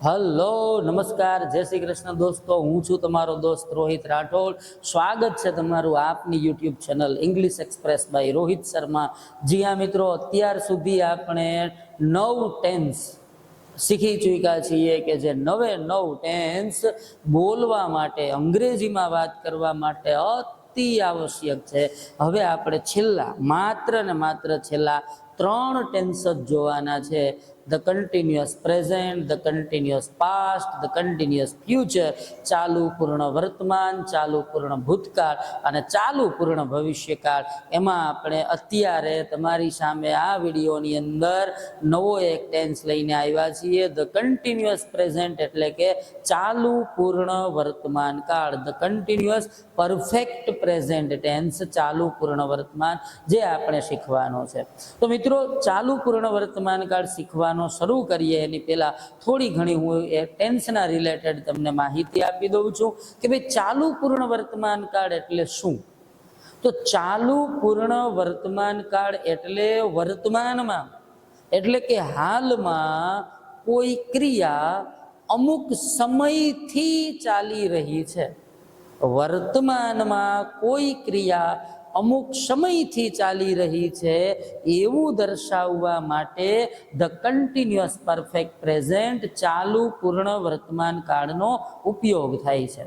Hello નમસ્કાર જય શ્રી કૃષ્ણ દોસ્તો, હું છું તમારો દોસ્ત રોહિત રાઠોડ। સ્વાગત છે તમારું આપની YouTube channel English Express by Rohit Sharma. જી હા મિત્રો, અત્યાર સુધી આપણે 9 ટેન્સ શીખી ચૂક્યા છીએ કે જે નવે 9 ટેન્સ બોલવા માટે, અંગ્રેજીમાં વાત કરવા માટે અતિ આવશ્યક છે। હવે આપણે માત્ર ને માત્ર છેલ્લા 3 ટેન્સ જ જોવાના છે। The continuous present, the continuous past, the continuous future, ચાલુ પૂર્ણ વર્તમાન, ચાલુ પૂર્ણ ભૂતકાળ અને ચાલુ પૂર્ણ ભવિષ્યકાળ। એમાં આપણે અત્યારે તમારી સામે આ વિડીયોની અંદર નવો એક ટેન્સ લઈને આવ્યા છીએ, ધ કન્ટિન્યુઅસ પ્રેઝન્ટ એટલે કે ચાલુ પૂર્ણ વર્તમાન કાળ, the continuous perfect present tense ચાલુ પૂર્ણ વર્તમાન, જે આપણે શીખવાનો છે। તો મિત્રો, ચાલુ પૂર્ણ વર્તમાન કાળ શીખવાનો શરૂ કરીએ એની પહેલા થોડી ઘણી હું એ ટેન્સના રિલેટેડ તમને માહિતી આપી દઉં છું કે ભાઈ ચાલુ પૂર્ણ વર્તમાન કાળ એટલે શું। તો ચાલુ પૂર્ણ વર્તમાન કાળ એટલે વર્તમાનમાં, એટલે કે હાલમાં કોઈ ક્રિયા અમુક સમયથી ચાલી રહી છે। વર્તમાનમાં કોઈ ક્રિયા અમુક સમયથી ચાલી રહી છે એવું દર્શાવવા માટે ધ કન્ટિન્યુઅસ પરફેક્ટ પ્રેઝન્ટ ચાલુ પૂર્ણ વર્તમાન કાળનો ઉપયોગ થાય છે।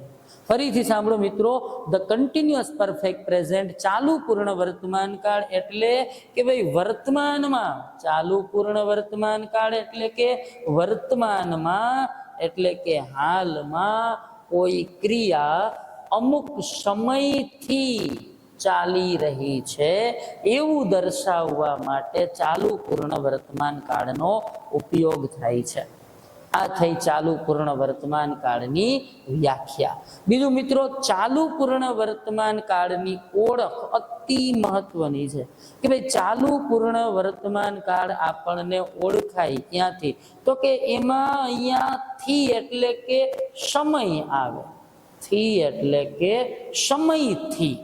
ફરીથી સાંભળો મિત્રો, ધ કન્ટિન્યુઅસ પરફેક્ટ પ્રેઝન્ટ ચાલુ પૂર્ણ વર્તમાન કાળ એટલે કે ભાઈ વર્તમાનમાં, ચાલુ પૂર્ણ વર્તમાન કાળ એટલે કે વર્તમાનમાં, એટલે કે હાલમાં કોઈ ક્રિયા અમુક સમયથી ચાલી રહી છે એવું દર્શાવવા માટે ચાલુ પૂર્ણ વર્તમાન કાળનો ઉપયોગ થાય છે। આ થઈ ચાલુ પૂર્ણ વર્તમાન કાળની વ્યાખ્યા। બીજું મિત્રો, ચાલુ પૂર્ણ વર્તમાન કાળની ઓળખ અતિ મહત્વની છે કે ભાઈ ચાલુ પૂર્ણ વર્તમાન કાળ આપણને ઓળખાય ક્યાંથી, તો કે એમાં અહીંયાથી એટલે કે સમય આવે, થી એટલે કે સમયથી,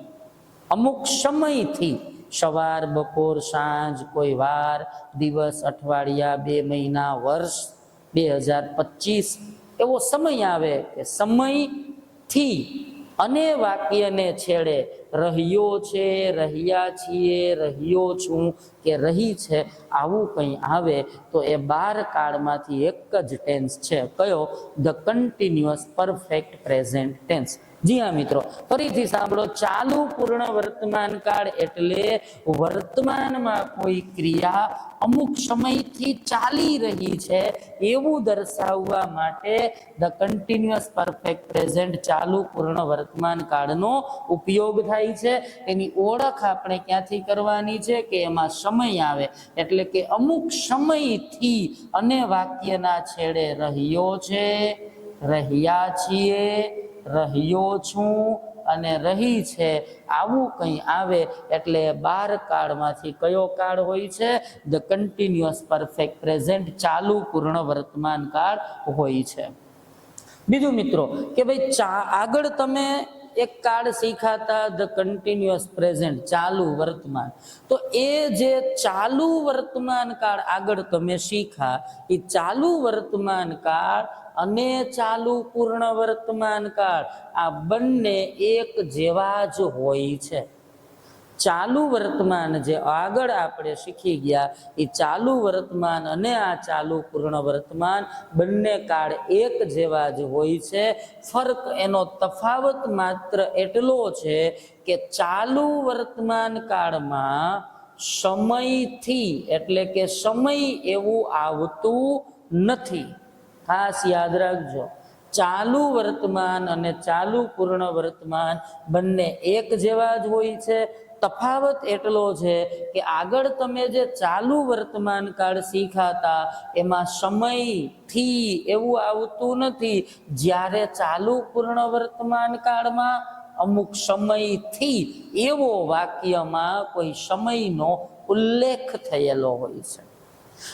અમુક સમયથી, સવાર, બપોર, સાંજ, કોઈ વાર, દિવસ, અઠવાડિયા, 2 મહિના, વર્ષ, 2025 એવો સમય આવે કે સમયથી અને વાક્યને છેડે રહ્યો છે, રહ્યા છીએ, રહ્યો છું કે રહી છે આવું કંઈ આવે તો એ 12 કાળમાંથી એક જ ટેન્સ છે, કયો? The continuous perfect present tense. જી હા મિત્રો, ફરીથી સાંભળો, ચાલુ પૂર્ણ વર્તમાન કાળ એટલે વર્તમાનમાં કોઈ ક્રિયા અમુક સમયથી ચાલી રહી છે એવું દર્શાવવા માટે ધ કન્ટિન્યુઅસ પરફેક્ટ પ્રેઝન્ટ ચાલુ પૂર્ણ વર્તમાન કાળનો ઉપયોગ થાય છે। એની ઓળખ આપણે ક્યાંથી કરવાની છે કે એમાં સમય આવે, એટલે કે અમુક સમયથી અને વાક્યના છેડે રહ્યો છે, રહ્યા છીએ, રહ્યો છું અને રહી છે આવું કંઈ આવે એટલે 12 કાળમાંથી કયો કાળ હોય છે? ધ કન્ટિન્યુઅસ પરફેક્ટ પ્રેઝન્ટ ચાલુ પૂર્ણ વર્તમાન કાળ હોય છે। બીજું મિત્રો કે ભાઈ આગળ તમે એક કાળ શીખાતા ધ કન્ટિન્યુઅસ પ્રેઝન્ટ ચાલુ વર્તમાન, તો એ જે ચાલુ વર્તમાન કાળ આગળ તમે શીખા એ ચાલુ વર્તમાન કાળ અને ચાલુ પૂર્ણ વર્તમાન કાળ આ બંને એક જેવા જ હોય છે। ચાલુ વર્તમાન જે આગળ આપણે શીખી ગયા એ ચાલુ વર્તમાન અને આ ચાલુ પૂર્ણ વર્તમાન બંને કાળ એક જેવા જ હોય છે। ફરક, એનો તફાવત માત્ર એટલો છે કે ચાલુ વર્તમાન કાળમાં સમયથી એટલે કે સમય એવું આવતું નથી। ખાસ યાદ રાખજો, ચાલુ વર્તમાન અને ચાલુ પૂર્ણ વર્તમાન બંને એક જેવા જ હોય છે। તફાવત એટલો છે કે આગળ તમે જે ચાલુ વર્તમાન કાળ શીખાતા એમાં સમયથી એવું આવતું નથી, જ્યારે ચાલુ પૂર્ણ વર્તમાન કાળમાં અમુક સમયથી એવો વાક્યમાં કોઈ સમયનો ઉલ્લેખ થયેલો હોય છે।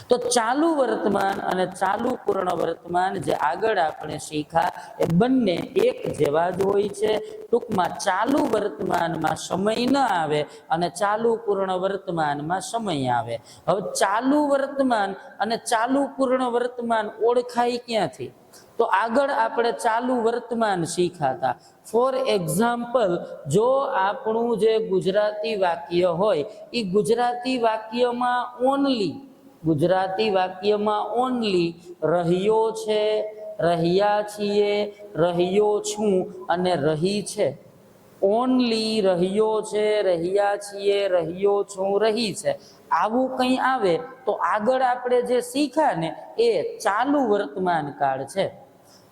તો ચાલુ વર્તમાન અને ચાલુ પૂર્ણ વર્તમાન જે આગળ આપણે શીખા એ બંને એક જેવા જ હોય છે। ટૂંકમાં ચાલુ વર્તમાનમાં સમય ન આવે અને ચાલુ પૂર્ણ વર્તમાનમાં સમય આવે। હવે ચાલુ વર્તમાન અને ચાલુ પૂર્ણ વર્તમાન ઓળખાય ક્યાંથી? તો આગળ આપણે ચાલુ વર્તમાન શીખાતા. ફોર એક્ઝામ્પલ, જો આપણું જે ગુજરાતી વાક્ય હોય એ ગુજરાતી વાક્યમાં ઓનલી રહ્યો છે, રહ્યા છીએ, રહ્યો છું અને રહી છે. ઓનલી રહ્યો છે, રહ્યા છીએ, રહ્યો છું, રહી છે, આવું કંઈ આવે તો આગળ આપણે જે શીખ્યા ને એ ચાલુ વર્તમાન કાળ છે.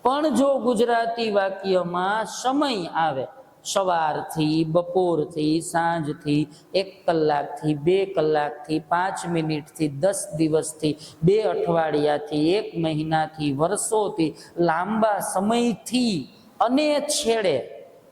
પણ જો ગુજરાતી વાક્યમાં સમય આવે, સવારથી, બપોરથી, સાંજથી, 1 કલાકથી, 2 કલાકથી, 5 મિનિટથી, 10 દિવસથી, 2 અઠવાડિયાથી, 1 મહિનાથી, વર્ષોથી, લાંબા સમયથી અને છેડે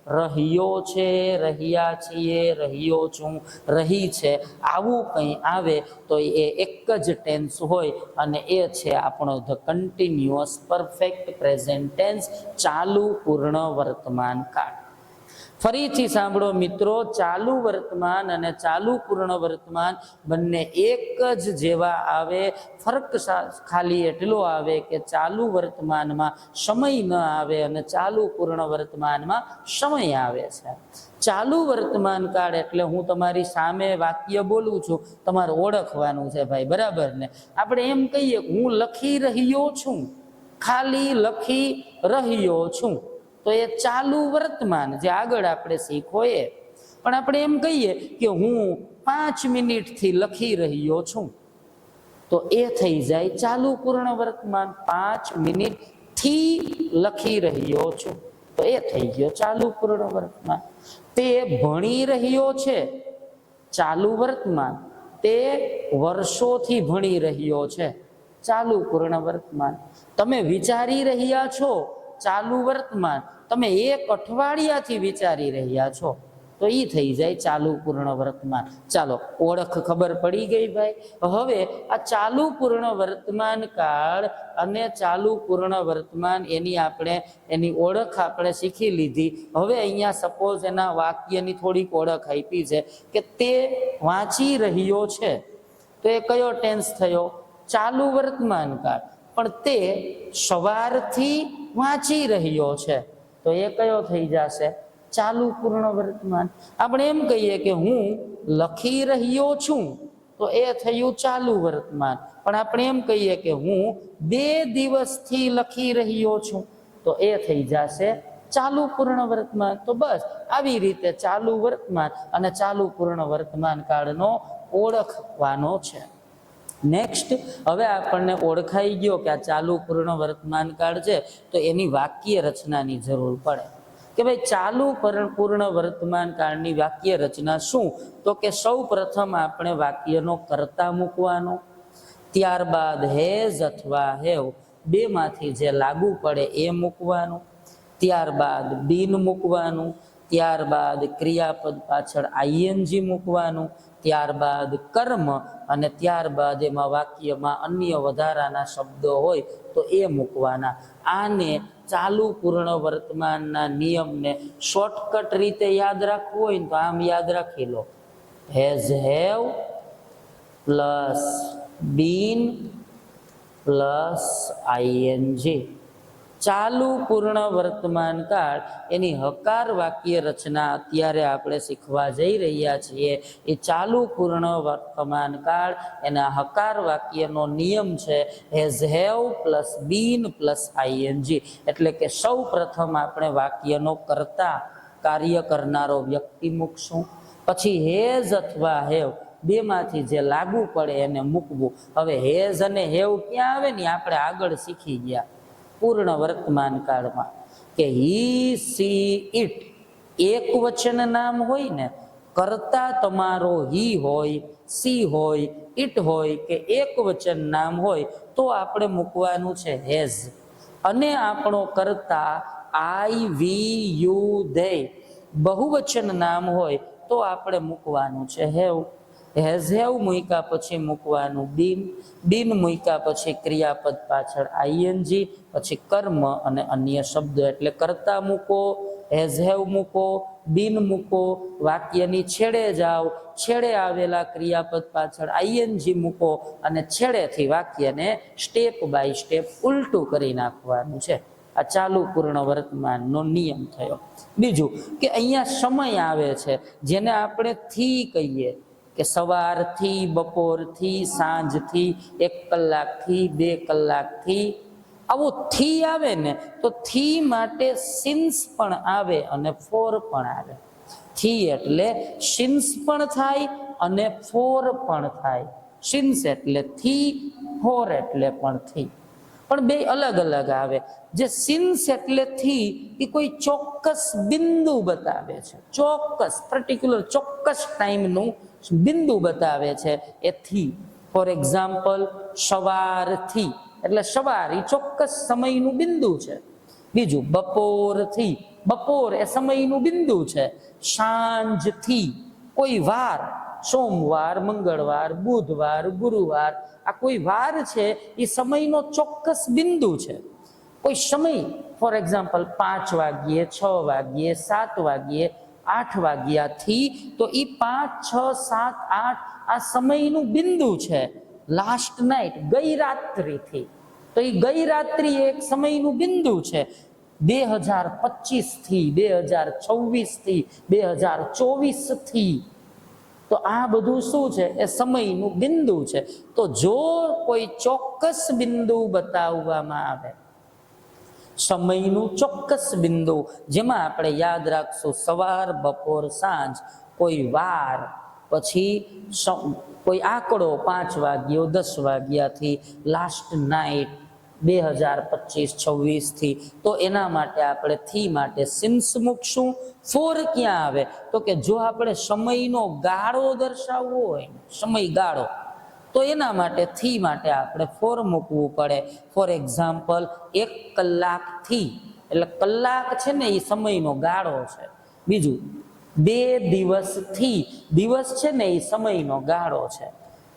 રહ્યો છે, રહ્યા છીએ, રહ્યો છું, રહી છે, આવું કંઈ આવે તો એ એક જ ટેન્સ હોય અને એ છે આપણો the continuous perfect present tense, ચાલુ પૂર્ણ વર્તમાન કાળ. ફરીથી સાંભળો મિત્રો, ચાલુ વર્તમાન અને ચાલુ પૂર્ણ વર્તમાન બંને એક જ જેવા આવે. ફરક ખાલી એટલો આવે કે ચાલુ વર્તમાનમાં સમય ન આવે અને ચાલુ પૂર્ણ વર્તમાનમાં સમય આવે છે. ચાલુ વર્તમાન કાળ એટલે હું તમારી સામે વાક્ય બોલું છું, તમારે ઓળખવાનું છે ભાઈ, બરાબર ને? આપણે એમ કહીએ હું લખી રહ્યો છું, ખાલી લખી રહ્યો છું, તો એ ચાલુ વર્તમાન જે આગળ આપણે શીખો એ. પણ આપણે એમ કહીએ કે હું 5 મિનિટથી લખી રહ્યો છું, તો એ થઈ જાય ચાલુ પૂર્ણ વર્તમાન. 5 મિનિટથી લખી રહ્યો છું, તો એ થઈ ગયો ચાલુ પૂર્ણ વર્તમાન. તે ભણી રહ્યો છે, ચાલુ વર્તમાન. તે વર્ષોથી ભણી રહ્યો છે, ચાલુ પૂર્ણ વર્તમાન. તમે વિચારી રહ્યા છો, ચાલુ વર્તમાન. તમે 1 અઠવાડિયાથી વિચારી રહ્યા છો, તો એ થઈ જાય ચાલુ પૂર્ણ વર્તમાન. ચાલો, ઓળખ ખબર પડી ગઈ ભાઈ. હવે આ ચાલુ પૂર્ણ વર્તમાન કાળ અને ચાલુ પૂર્ણ વર્તમાન એની ઓળખ આપણે શીખી લીધી. હવે અહીંયા સપોઝ એના વાક્યની થોડીક ઓળખ આપી છે કે તે વાંચી રહ્યો છે, તો એ કયો ટેન્સ થયો? ચાલુ વર્તમાન કાળ. પણ તે સવારથી વાંચી રહ્યો છે, તો એ કયો થઈ જશે? ચાલુ પૂર્ણ વર્તમાન. આપણે એમ કહીએ કે હું લખી રહ્યો છું, તો એ થયું ચાલુ વર્તમાન. પણ આપણે એમ કહીએ કે હું 2 દિવસથી લખી રહ્યો છું, તો એ થઈ જશે ચાલુ પૂર્ણ વર્તમાન. તો બસ આવી રીતે ચાલુ વર્તમાન અને ચાલુ પૂર્ણ વર્તમાન કાળનો ઓળખવાનો છે. નેક્સ્ટ, હવે આપણને ઓળખાઈ ગયો કે આ ચાલુ પૂર્ણ વર્તમાન કાળ છે, તો એની વાક્ય રચનાની જરૂર પડે કે ભાઈ ચાલુ પૂર્ણ વર્તમાન કાળની વાક્ય રચના શું? તો કે સૌ પ્રથમ આપણે વાક્યનો કર્તા મૂકવાનો, ત્યારબાદ હેઝ અથવા હેવ બેમાંથી જે લાગુ પડે એ મૂકવાનું, ત્યારબાદ બીન મૂકવાનું, ત્યારબાદ ક્રિયાપદ પાછળ આઈએનજી મૂકવાનું, ત્યારબાદ કર્મ અને ત્યારબાદ એમાં વાક્યમાં અન્ય વધારાના શબ્દો હોય તો એ મૂકવાના. આને ચાલુ પૂર્ણ વર્તમાનના નિયમને શોર્ટકટ રીતે યાદ રાખવું હોય ને તો આમ યાદ રાખી લો: has have plus been plus ING. ચાલુ પૂર્ણ વર્તમાન કાળ એની હકાર વાક્ય રચના અત્યારે આપણે શીખવા જઈ રહ્યા છીએ. એ ચાલુ પૂર્ણ વર્તમાન કાળ એના હકાર વાક્યનો નિયમ છે has have plus been plus ING. એટલે કે સૌ પ્રથમ આપણે વાક્યનો કર્તા, કાર્ય કરનારો વ્યક્તિ મૂકશું, પછી હેઝ અથવા હેવ બેમાંથી જે લાગુ પડે એને મૂકવું. હવે હેઝ અને હેવ ક્યાં આવે ને આપણે આગળ શીખી ગયા પૂર્ણ વર્તમાન કાળમાં કે હી સી ઇટ એક વચન નામ હોય ને, કર્તા તમારો હી હોય, સી હોય, ઇટ હોય કે એક વચન નામ હોય તો આપણે મૂકવાનું છે હેઝ. અને આપણો કર્તા આઈ, વી, યુ, ધે બહુવચન નામ હોય તો આપણે મૂકવાનું છે હેવ. હેઝ હેવ મૂક્યા પછી મૂકવાનું બીન, બીન મૂક્યા પછી ક્રિયાપદ પાછળ આઈએનજી, પછી કર્મ અને અન્ય શબ્દ. એટલે કર્તા મૂકો, હેઝ હેવ મૂકો, બિન મૂકો, વાક્યની છેડે જાઓ, છેડે આવેલા ક્રિયાપદ પાછળ આઈએનજી મૂકો અને છેડેથી વાક્યને સ્ટેપ બાય સ્ટેપ ઉલટું કરી નાખવાનું છે. આ ચાલુ પૂર્ણ વર્તમાનનો નિયમ થયો. બીજું કે અહીંયા સમય આવે છે જેને આપણે થી કહીએ કે સવારથી, બપોરથી, સાંજથી, 1 કલાકથી, 2 કલાકથી. આવું થી આવે ને તો થી માટે સિન્સ પણ આવે અને ફોર પણ આવે. થી એટલે સિન્સ પણ થાય અને ફોર પણ થાય. સિન્સ એટલે થી, ફોર એટલે પણ થી, પણ બે અલગ અલગ આવે. જે સિન્સ એટલે થી એ કોઈ ચોક્કસ બિંદુ બતાવે છે, ચોક્કસ પર્ટિક્યુલર ચોક્કસ ટાઈમનું બિંદુ બતાવે છે એ થી. ફોર એક્ઝામ્પલ, સવારથી એટલે સવાર એ ચોક્કસ સમયનું બિંદુ છે. બીજું બપોરથી, બપોર એ સમયનું બિંદુ છે. સાંજથી કોઈ વાર, સોમવાર, મંગળવાર, બુધવાર, ગુરુવાર, આ કોઈ વાર છે એ સમયનો ચોક્કસ બિંદુ છે. કોઈ સમય, ફોર એક્ઝામ્પલ 5 વાગ્યે, 6 વાગ્યે, 7 વાગ્યે, 8 વાગ્યાથી, તો એ 5, 6, 7, 8 આ સમયનું બિંદુ છે. લાસ્ટ નાઇટ, ગઈ રાત્રિથી, તો એ ગઈ રાત્રિ એક સમયનું બિંદુ છે. 2025 થી, 2026 થી, 2024 થી, તો આ બધું શું છે એ સમયનું બિંદુ છે. તો જો કોઈ ચોક્કસ બિંદુ બતાવવામાં આવે, સમયનું ચોક્કસ બિંદુ, જેમાં આપણે યાદ રાખશું સવાર, બપોર, સાંજ, કોઈ વાર, પછી કોઈ આંકડો 5 વાગ્યો, 10 વાગ્યાથી, લાસ્ટ નાઇટ 2025-26 થી, તો એના માટે આપણે થી માટે સિન્સ મૂકશું. ફોર ક્યાં આવે તો કે જો આપણે સમયનો ગાળો દર્શાવવો હોય, સમયગાળો, તો એના માટે થી માટે આપણે ફોર મૂકવું પડે. ફોર એક્ઝામ્પલ, 1 કલાકથી એટલે કલાક છે ને એ સમયનો ગાળો છે. બીજું 2 દિવસથી, દિવસ છે ને એ સમયનો ગાળો છે.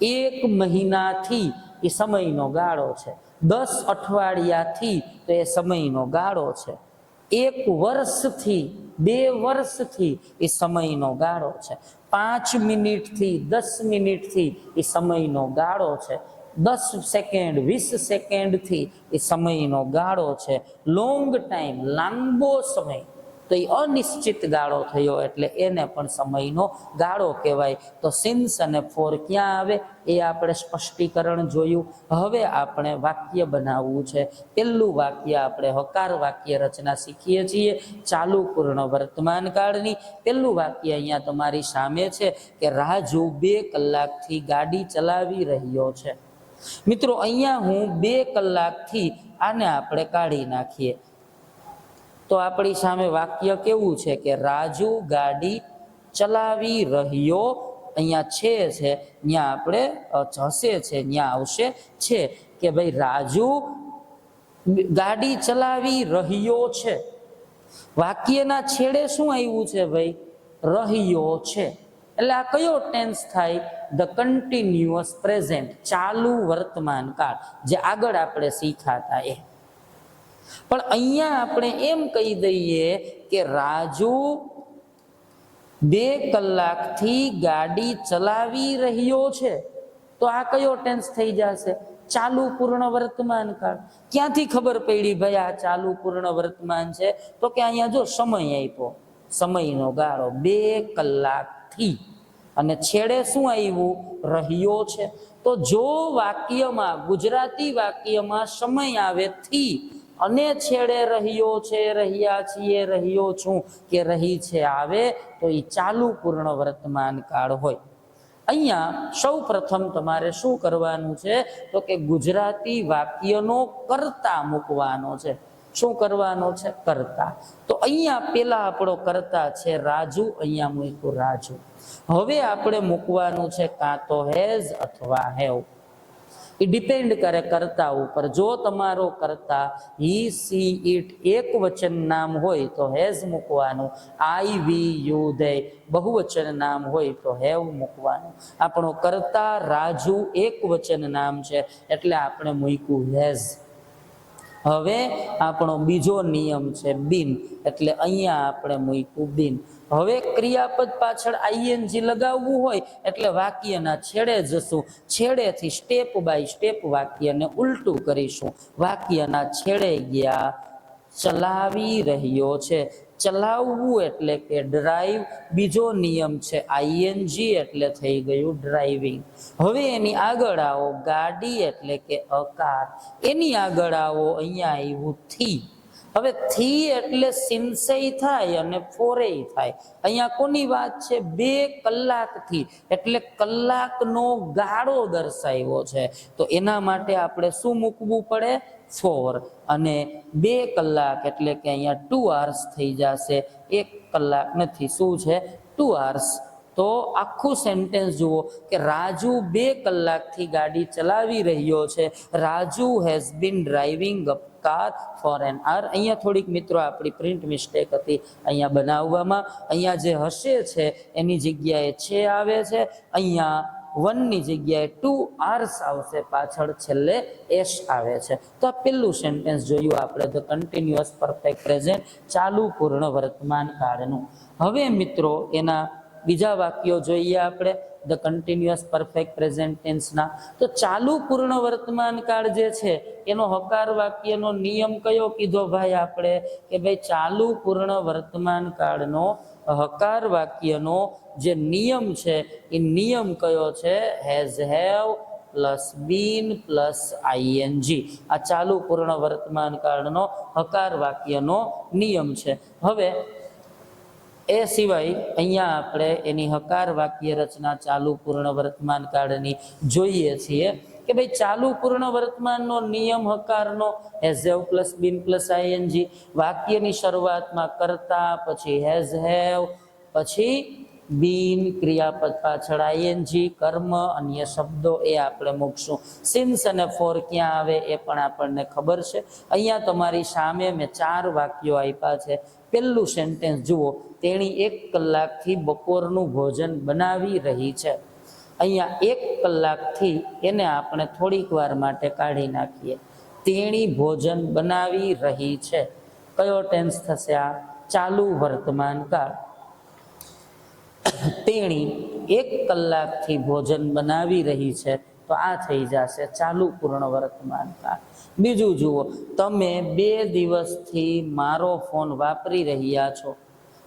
1 મહિનાથી એ સમયનો ગાળો છે. 10 અઠવાડિયાથી તો એ સમયનો ગાળો છે. 1 વર્ષથી, 2 વર્ષથી એ સમયનો ગાળો છે. 5 મિનિટથી, 10 મિનિટથી એ સમયનો ગાળો છે. 10 સેકન્ડ, 20 સેકન્ડથી એ સમયનો ગાળો છે. લોંગ ટાઈમ, લાંબો સમય, તો એ અનિશ્ચિત ગાળો થયો એટલે એને પણ સમયનો ગાળો કહેવાય. તો સિન્સ અને ફોર ક્યાં આવે એ આપણે સ્પષ્ટીકરણ જોયું. હવે આપણે વાક્ય બનાવવું છે. પહેલું વાક્ય આપણે હકાર વાક્ય રચના શીખીએ છીએ ચાલુ પૂર્ણ વર્તમાન કાળની. પહેલું વાક્ય અહીંયા તમારી સામે છે કે રાજુ 2 કલાકથી ગાડી ચલાવી રહ્યો છે. મિત્રો અહીંયા હું 2 કલાકથી આને આપણે કાઢી નાખીએ તો આપણી સામે વાક્ય કેવું છે કે રાજુ ગાડી ચલાવી રહ્યો, અહીંયા છે ત્યાં આપણે હશે છે ત્યાં આવશે છે કે ભાઈ રાજુ ગાડી ચલાવી રહ્યો છે. વાક્યના છેડે શું આવ્યું છે ભાઈ? રહ્યો છે. એટલે આ કયો ટેન્સ થાય? ધ કન્ટિન્યુઅસ પ્રેઝન્ટ, ચાલુ વર્તમાન કાળ, જે આગળ આપણે શીખ્યા એ. પણ અહીંયા આપણે એમ કહી દઈએ કે રાજુ 2 કલાકથી ગાડી ચલાવી રહ્યો છે, તો આ કયો ટેન્સ થઈ જશે? ચાલુ પૂર્ણ વર્તમાન કાળ. ક્યાંથી ખબર પડી ભાઈ આ ચાલુ પૂર્ણ વર્તમાન છે? તો કે અહીંયા જો સમય આપ્યો, સમયનો ગાળો 2 કલાકથી, અને છેડે શું આવ્યું? રહ્યો છે. તો જો વાક્યમાં, ગુજરાતી વાક્યમાં સમય આવે થી અને છેડે રહ્યો છે, રહ્યા છીએ, રહ્યો છું કે રહી છે આવે, તો એ ચાલુ પૂર્ણ વર્તમાન કાળ હોય. અહીંયા સૌ પ્રથમ તમારે શું કરવાનું છે તો કે ગુજરાતી વાક્યનો કર્તા મૂકવાનો છે. શું કરવાનો છે? કર્તા. તો અહીંયા પેલા આપણો કર્તા છે રાજુ, અહીંયા મૂક્યું રાજુ. હવે આપણે મૂકવાનું છે કાં તો હેઝ અથવા હેવ. એ ડિપેન્ડ કરે કર્તા ઉપર. જો તમારો કર્તા હી, સી, ઇટ એક વચન નામ હોય તો હેઝ મૂકવાનું. આઈ, વી, યુ, ધે બહુવચન નામ હોય તો હેવ મૂકવાનું. આપણો કર્તા રાજુ એક વચન નામ છે એટલે આપણે મૂક્યું હેઝ. હવે આપણો બીજો નિયમ છે બિન, એટલે અહીંયા આપણે મૂક્યું બિન. હવે ક્રિયાપદ પાછળ આઈએનજી લગાવવું હોય એટલે વાક્યના છેડે જશું, છેડેથી સ્ટેપ બાય સ્ટેપ વાક્યને ઉલટું કરીશું. વાક્યના છેડે ગયા, ચલાવી રહ્યો છે. ચલાવવું એટલે કે ડ્રાઈવ. બીજો નિયમ છે આઈએનજી એટલે થઈ ગયું ડ્રાઇવિંગ. હવે એની આગળ આવો, ગાડી એટલે કે અ કાર. એની આગળ આવો, અહીંયા આવ્યું થી. હવે થી એટલે સિંસેય થાય અને ફોરેય થાય. અહીંયા કોની વાત છે? 2 કલાકથી, એટલે કલાકનો ગાળો દર્શાવ્યો છે. તો એના માટે આપણે શું મૂકવું પડે? 4. અને 2 કલાક એટલે કે અહીંયા 2 hours થઈ જશે. 1 કલાક નથી, શું છે? 2 hours. તો આખું સેન્ટેન્સ જુઓ કે રાજુ 2 કલાકથી ગાડી ચલાવી રહ્યો છે. Raju has been driving a car for an hour. અહીંયા થોડીક મિત્રો આપણી પ્રિન્ટ મિસ્ટેક હતી અહીંયા બનાવવામાં. અહીંયા જે હશે છે એની જગ્યાએ છે આવે છે, અહીંયા 1 ની જગ્યાએ 2 hours આવશે, પાછળ છેલ્લે એસ આવે છે. તો આ પેલું સેન્ટેન્સ જોયું આપણે, ધ કન્ટિન્યુઅસ પરફેક્ટ પ્રેઝન્ટ, ચાલુ પૂર્ણ વર્તમાન કાળનું. હવે મિત્રો એના બીજા વાક્યો જોઈએ આપણે ધ કન્ટિન્યુઅસ પરફેક્ટ પ્રેઝન્ટ ટેન્સના. તો ચાલુ પૂર્ણ વર્તમાન કાળ જે છે એનો હકાર વાક્યનો નિયમ કયો કીધો ભાઈ આપણે? કે ભાઈ ચાલુ પૂર્ણ વર્તમાન કાળનો હકાર વાક્યનો જે નિયમ છે એ નિયમ કયો છે? Has, have plus been plus ING. આ ચાલુ પૂર્ણ વર્તમાન કાળનો હકાર વાક્યનો નિયમ છે. હવે એ સિવાય અહીંયા આપણે એની હકાર વાક્ય રચના ચાલુ પૂર્ણ વર્તમાન કાળની જોઈએ છીએ કે ભાઈ ચાલુ પૂર્ણ વર્તમાનનો નિયમ હકારનો has, have plus been plus ING. વાક્યની શરૂઆતમાં કરતા, પછી હેઝ, હેવ, પછી બીન, ક્રિયાપદ પાછળ આઈએનજી, કર્મ, અન્ય શબ્દો એ આપણે મૂકશું. સિન્સ અને ફોર ક્યાં આવે એ પણ આપણને ખબર છે. અહીંયા તમારી સામે મેં 4 વાક્યો આપ્યા છે. પહેલું સેન્ટેન્સ જુઓ, તેણી 1 કલાકથી બપોરનું ભોજન બનાવી રહી છે. અહીંયા 1 કલાકથી એને આપણે થોડીક વાર માટે કાઢી નાખીએ. તેણી ભોજન બનાવી રહી છે. કયો ટેન્સ થશે આ? ચાલુ વર્તમાન કાળ. તેણી 1 કલાકથી ભોજન બનાવી રહી છે, તો આ થઈ જશે ચાલુ પૂર્ણ વર્તમાન કાળ. બીજું જુઓ, તમે 2 દિવસથી મારો ફોન વાપરી રહ્યા છો.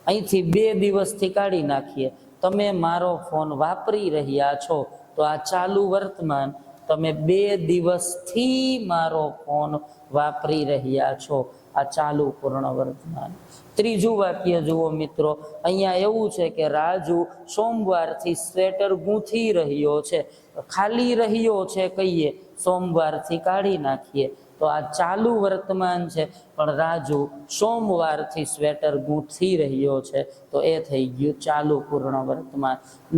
અહીંથી 2 દિવસથી કાઢી નાખીએ. તમે મારો ફોન વાપરી રહ્યા છો, તો આ ચાલુ વર્તમાન. તમે 2 દિવસથી મારો ફોન વાપરી રહ્યા છો, આ ચાલુ પૂર્ણ વર્તમાન. ત્રીજું વાક્ય જુઓ મિત્રો, અહીંયા એવું છે કે રાજુ સોમવારથી સ્વેટર ગૂંથી રહ્યો છે. ખાલી રહ્યો છે કહીએ, સોમવારથી કાઢી નાખીએ, તો આ ચાલુ વર્તમાન છે. પણ રાજુ સોમવારથી સ્વેટર ગૂંથી રહ્યો છે, તો એ થઈ ગયું ચાલુ પૂર્ણ વર્તમાન.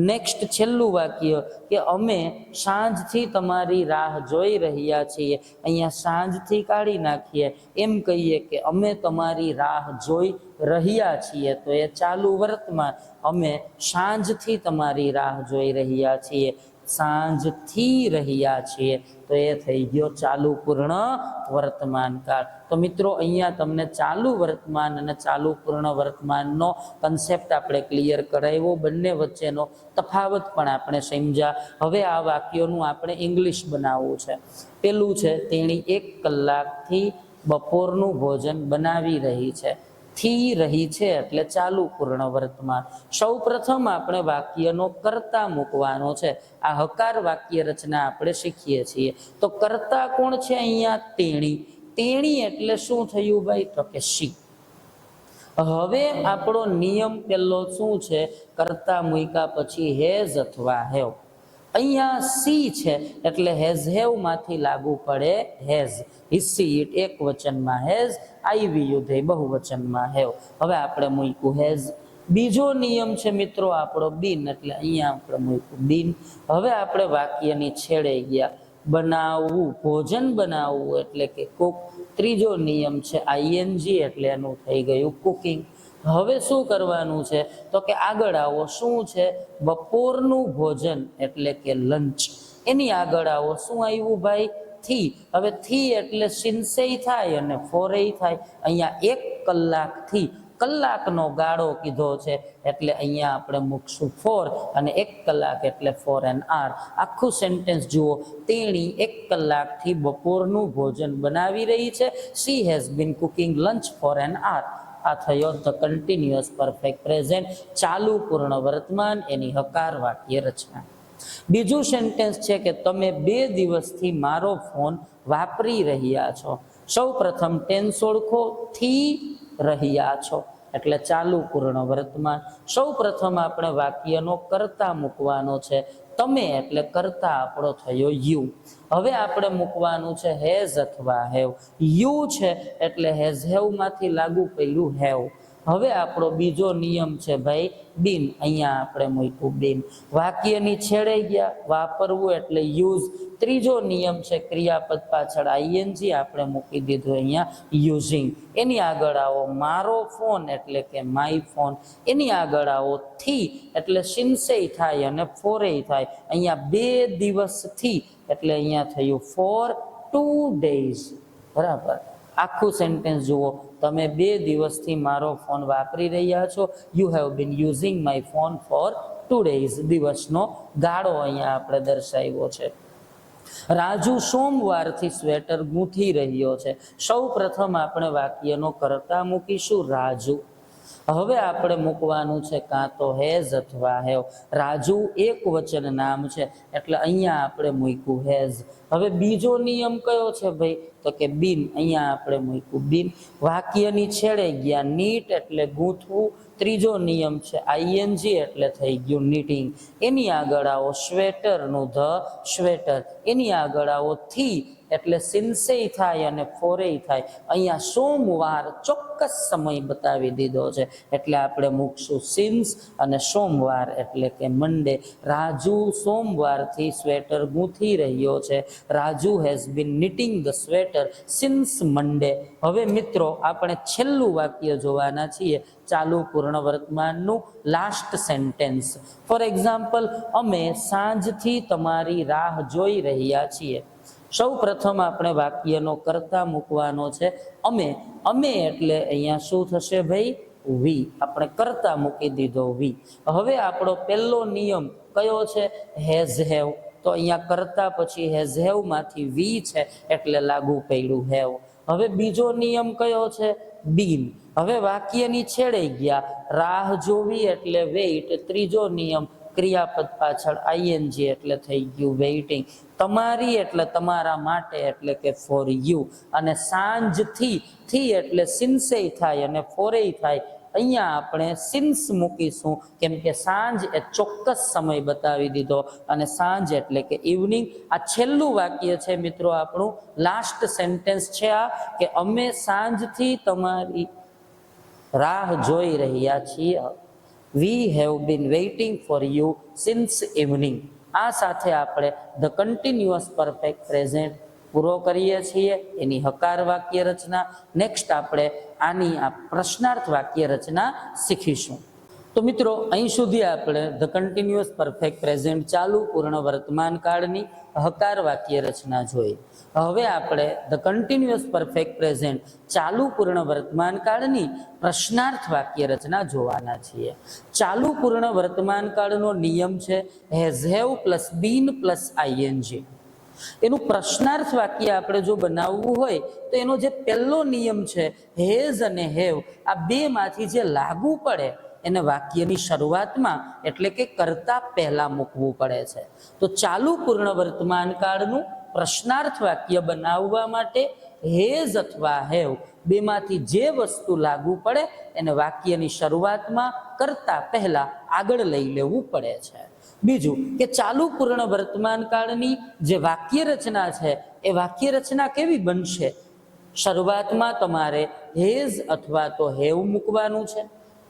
નેક્સ્ટ છેલ્લું વાક્ય કે અમે સાંજથી તમારી રાહ જોઈ રહ્યા છીએ. અહીંયા સાંજથી કાઢી નાખીએ, એમ કહીએ કે અમે તમારી રાહ જોઈ રહ્યા છીએ, તો એ ચાલુ વર્તમાન. અમે સાંજથી તમારી રાહ જોઈ રહ્યા છીએ, સાંજથી રહ્યા છીએ, તો એ થઈ ગયો ચાલુ પૂર્ણ વર્તમાન કાળ. તો મિત્રો અહીંયા તમને ચાલુ વર્તમાન અને ચાલુ પૂર્ણ વર્તમાનનો કન્સેપ્ટ આપણે ક્લિયર કરાવ્યો, બંને વચ્ચેનો તફાવત પણ આપણે સમજ્યા. હવે આ વાક્યોનું આપણે ઇંગ્લિશ બનાવવું છે. પેલું છે, તેણી 1 કલાકથી બપોરનું ભોજન બનાવી રહી છે. થી રહી છે એટલે ચાલુ પૂર્ણ વર્તમાન. સૌ પ્રથમ આપણે વાક્યનો કર્તા મૂકવાનો છે. આ હકાર વાક્ય રચના આપણે શીખીએ છીએ. તો કર્તા કોણ છે? અહીંયા તેણી. તેણી એટલે શું થયું ભાઈ? તો કે શી. હવે આપણો નિયમ પેલો શું છે? કર્તા મૂક્યા પછી હેઝ અથવા હેવ. અહીંયા સી છે એટલે હેઝ, હેવ માંથી લાગુ પડે હેઝ. હિસ્સી ઇટ એક વચનમાં હેઝ, આવી યુધે બહુવચનમાં હેવ. હવે આપણે મૂક્યું હેઝ. બીજો નિયમ છે મિત્રો આપણો બીન, એટલે અહીંયા આપણે મૂક્યું બીન. હવે આપણે વાક્યની છેડે ગયા, બનાવવું, ભોજન બનાવવું એટલે કે કુક. ત્રીજો નિયમ છે આઈએનજી, એટલે એનું થઈ ગયું કુકિંગ. હવે શું કરવાનું છે? તો કે આગળ આવો, શું છે? બપોરનું ભોજન એટલે કે લંચ. એની આગળ આવો, શું આવ્યું ભાઈ? થી, હવે થી એટલે સિન્સેય થાય અને ફોરેય થાય. અહીંયા 1 કલાકથી કલાકનો ગાળો કીધો છે એટલે અહીંયા આપણે મૂકશું 4 અને 1 કલાક એટલે 4 એન આર. આખું સેન્ટેન્સ જુઓ. તેણી 1 કલાકથી બપોરનું ભોજન બનાવી રહી છે. She has been cooking lunch for an hour. આ થયો ધ કન્ટિન્યુઅસ પરફેક્ટ પ્રેઝન્ટ, ચાલુ પૂર્ણ વર્તમાન, એની હકાર વાક્ય રચના. બીજું સેન્ટેન્સ છે કે તમે 2 દિવસથી મારો ફોન વાપરી રહ્યા છો. સૌ પ્રથમ ટેન્સ ઓળખો, થી રહ્યા છો એટલે ચાલુ પૂર્ણ વર્તમાન. સૌ પ્રથમ આપણે વાક્યનો કર્તા મૂકવાનો છે. તમે એટલે કર્તા આપણો થયો યુ. હવે આપણે મૂકવાનું છે હેઝ અથવા હેવ. યુ છે એટલે હેઝ હેવ માંથી લાગુ પડ્યું હેવ. હવે આપણો બીજો નિયમ છે ભાઈ બીન. અહીંયા આપણે મૂક્યું બીન. વાક્યની છેડે ગયા, વાપરવું એટલે યુઝ. ત્રીજો નિયમ છે ક્રિયાપદ પાછળ આઈએનજી, આપણે મૂકી દીધું અહીંયા યુઝિંગ. એની આગળ આવો મારો ફોન એટલે કે માય ફોન. એની આગળ આવો થી એટલે સિન્સેય થાય અને ફોરેય થાય. અહીંયા 2 દિવસથી એટલે અહીંયા થયું ફોર 2 days. બરાબર. આખું સેન્ટેન્સ જુઓ. તમે 2 દિવસથી મારો ફોન વાપરી રહ્યા છો. You have been using my phone for 2 days. દિવસનો ગાળો અહીંયા આપણે દર્શાવ્યો છે. રાજુ સોમવારથી સ્વેટર ગૂંથી રહ્યો છે. સૌ પ્રથમ આપણે વાક્યનો કર્તા મૂકીશું રાજુ. હવે આપણે મૂકવાનું છે કાં તો હેઝ અથવા હેવ. રાજુ એક વચન નામ છે એટલે અહીંયા આપણે મૂક્યું હેઝ. હવે બીજો નિયમ કયો છે ભાઈ? તો કે બીન. અહીંયા આપણે મૂક્યું બીન. વાક્યની છેડે ગયા, નીટ એટલે ગૂંથવું. ત્રીજો નિયમ છે આઈએનજી એટલે થઈ ગયું નીટિંગ. એની આગળ આવો સ્વેટરનું ધ સ્વેટર. એની આગળ આવો થી એટલે સિન્સેય થાય અને ફોરેય થાય. અહીંયા સોમવાર ચોક્કસ સમય બતાવી દીધો છે એટલે આપણે મૂકશું સિન્સ અને સોમવાર એટલે કે મંડે. રાજુ સોમવારથી સ્વેટર ગૂંથી રહ્યો છે. Raju has been knitting the sweater since Monday. હવે મિત્રો આપણે છેલ્લું વાક્ય જોવાના છીએ, ચાલુ પૂર્ણ વર્તમાનનું લાસ્ટ સેન્ટેન્સ. ફોર એક્ઝામ્પલ, અમે સાંજથી તમારી રાહ જોઈ રહ્યા છીએ. સૌ પ્રથમ આપણે વાક્યનો કર્તા મૂકવાનો છે અમે. અમે એટલે અહીંયા શું થશે ભાઈ? વી. આપણે કર્તા મૂકી દીધો વી. હવે આપણો પહેલો નિયમ કયો છે? Has have. તો અહીંયા કર્તા પછી હેઝ હેવ માંથી વી છે એટલે લાગુ પડ્યું હેવ. હવે બીજો નિયમ કયો છે? બીન. હવે વાક્યની છેડે ગયા, રાહ જોવી એટલે વેઇટ. ત્રીજો નિયમ ક્રિયાપદ પાછળ આઈએનજી એટલે થઈ ગયું વેઇટિંગ. તમારી એટલે તમારા માટે એટલે કે ફોર યુ. અને સાંજથી, થી એટલે સિન્સેય થાય અને ફોરેય થાય. અહીંયા આપણે સિન્સ મૂકીશું કેમ કે સાંજ એ ચોક્કસ સમય બતાવી દીધો અને સાંજ એટલે કે ઇવનિંગ. આ છેલ્લું વાક્ય છે મિત્રો આપણું, લાસ્ટ સેન્ટેન્સ છે આ કે અમે સાંજથી તમારી રાહ જોઈ રહ્યા છીએ. We have been waiting for you since evening. આ સાથે આપણે ધ કન્ટિન્યુઅસ પરફેક્ટ પ્રેઝન્ટ પૂરો કરીએ છીએ. એની હકાર વાક્ય રચના. નેક્સ્ટ આપણે આની આ પ્રશ્નાર્થ વાક્ય રચના શીખીશું. તો મિત્રો અહીં સુધી આપણે ધ કન્ટિન્યુઅસ પરફેક્ટ પ્રેઝન્ટ ચાલુ પૂર્ણ વર્તમાન કાળની હકાર વાક્ય રચના જોઈ. હવે આપણે ધ કન્ટિન્યુઅસ પરફેક્ટ પ્રેઝન્ટ ચાલુ પૂર્ણ વર્તમાન કાળની પ્રશ્નાર્થ વાક્ય રચના જોવાના છીએ. ચાલુ પૂર્ણ વર્તમાન કાળનો નિયમ છે has have plus been plus ING. એનું પ્રશ્નાર્થ વાક્ય આપણે જો બનાવવું હોય તો એનો જે પહેલો નિયમ છે હેઝ અને હેવ, આ બે માંથી જે લાગુ પડે એને વાક્યની શરૂઆતમાં એટલે કે કરતા પહેલા મૂકવું પડે છે. તો ચાલુ પૂર્ણ વર્તમાન કાળનું પ્રશ્નાર્થ વાક્ય બનાવવા માટે હેઝ અથવા હેવ બેમાંથી જે વસ્તુ લાગુ પડે એને વાક્યની શરૂઆતમાં કરતા પહેલા આગળ લઈ લેવું પડે છે. બીજું કે ચાલુ પૂર્ણ વર્તમાન કાળની જે વાક્ય રચના છે એ વાક્ય રચના કેવી બનશે? શરૂઆતમાં તમારે હેઝ અથવા તો હેવ મૂકવાનું છે,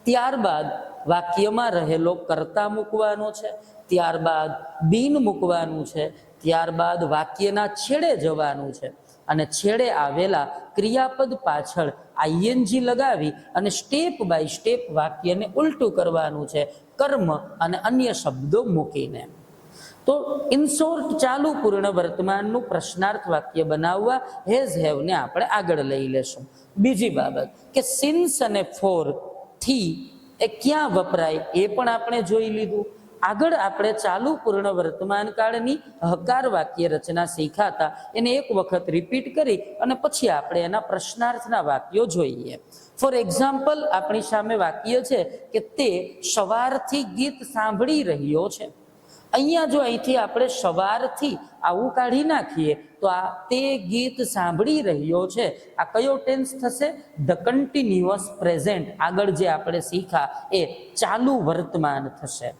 ત્યારબાદ વાક્યમાં રહેલો કર્તા મૂકવાનો છે, ત્યારબાદ બીન મૂકવાનું છે, ત્યારબાદ વાક્યના છેડે જવાનું છે અને છેડે આવેલા ક્રિયાપદ પાછળ આઈએનજી લગાવી અને સ્ટેપ બાય સ્ટેપ વાક્યને ઉલટું કરવાનું છે કર્મ અને અન્ય શબ્દો મૂકીને. તો ઇન શોર્ટ ચાલુ પૂર્ણ વર્તમાનનું પ્રશ્નાર્થ વાક્ય બનાવવા હેઝ હેવ ને આપણે આગળ લઈ લેશું. બીજી બાબત કે સિન્સ અને ફોર થી એ ક્યાં વપરાય એ પણ આપણે જોઈ લીધું. આગળ આપણે ચાલુ પૂર્ણ વર્તમાન કાળની હકાર વાક્ય રચના શીખાતા એને એક વખત રિપીટ કરી અને પછી આપણે એના પ્રશ્નાર્થના વાક્યો જોઈએ. ફોર એક્ઝામ્પલ, આપણી સામે વાક્ય છે કે તે સવારથી ગીત સાંભળી રહ્યો છે. અહીંયા જો અહીંથી આપણે સવારથી આવું કાઢી નાખીએ તો આ તે ગીત સાંભળી રહ્યો છે, આ કયો ટેન્સ થશે? The continuous present. આગળ જે આપણે શીખા એ ચાલુ વર્તમાન થશે.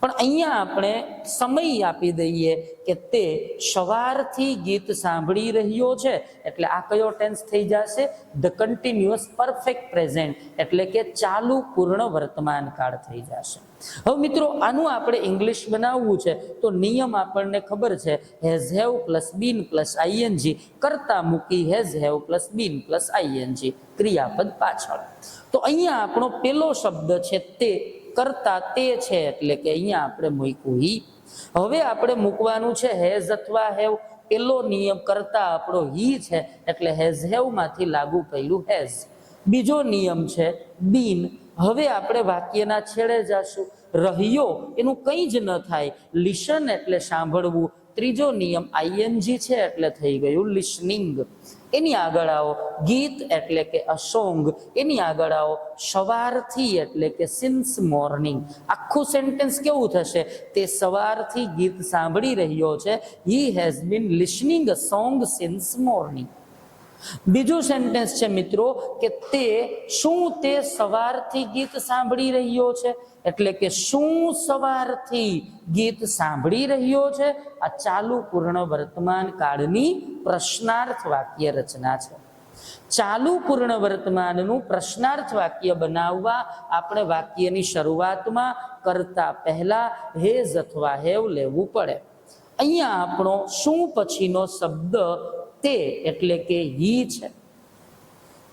પણ અહીંયા આપણે સમય આપી દઈએ કે તે સવારથી ગીત સાંભળી રહ્યો છે, એટલે આ કયો ટેન્સ થઈ જશે? ધ કન્ટિન્યુઅસ પરફેક્ટ પ્રેઝન્ટ, એટલે કે ચાલુ પૂર્ણ વર્તમાન કાળ થઈ જશે. હવે મિત્રો, આનું આપણે ઇંગ્લિશ બનાવવું છે તો નિયમ આપણને ખબર છે, has have plus been plus ING, કરતા મૂકી has have plus been plus ING ક્રિયાપદ પાછળ. તો અહીંયા આપણો પેલો શબ્દ છે તે, કરતા તે છે એટલે કે અહીંયા આપણે મૂક્યું હી. હવે આપણે મૂકવાનું છે હેઝ અથવા હેવ. પેલો નિયમ કરતા આપણો હી છે એટલે હેઝ હેવ માંથી લાગુ પડ્યું હેઝ. બીજો નિયમ છે બીન. હવે આપણે વાક્યના છેડે જશું. રહ્યો એનું કંઈ જ ન થાય, લિસન એટલે સાંભળવું. ત્રીજો નિયમ આઈએનજી છે એટલે થઈ ગયું લિસનિંગ. એની આગળ આવો ગીત એટલે કે અ સોંગ. એની આગળ આવો સવારથી એટલે કે સિન્સ મોર્નિંગ. આખું સેન્ટેન્સ કેવું થશે? તે સવારથી ગીત સાંભળી રહ્યો છે. He has been listening a song since morning. બીજું સેન્ટેન્સ છે મિત્રો કે શું તે સવારથી ગીત સાંભળી રહ્યો છે, એટલે કે શું સવારથી ગીત સાંભળી રહ્યો છે. આ ચાલુ પૂર્ણ વર્તમાન કાળની પ્રશ્નાર્થ વાક્ય રચના છે. ચાલુ પૂર્ણ વર્તમાનનું પ્રશ્નાર્થ વાક્ય બનાવવા આપણે વાક્યની શરૂઆતમાં કરતા પહેલા હેઝ અથવા હેવ લેવું પડે. અહીંયા આપણો શું પછીનો શબ્દ તે એટલે કે હી છે.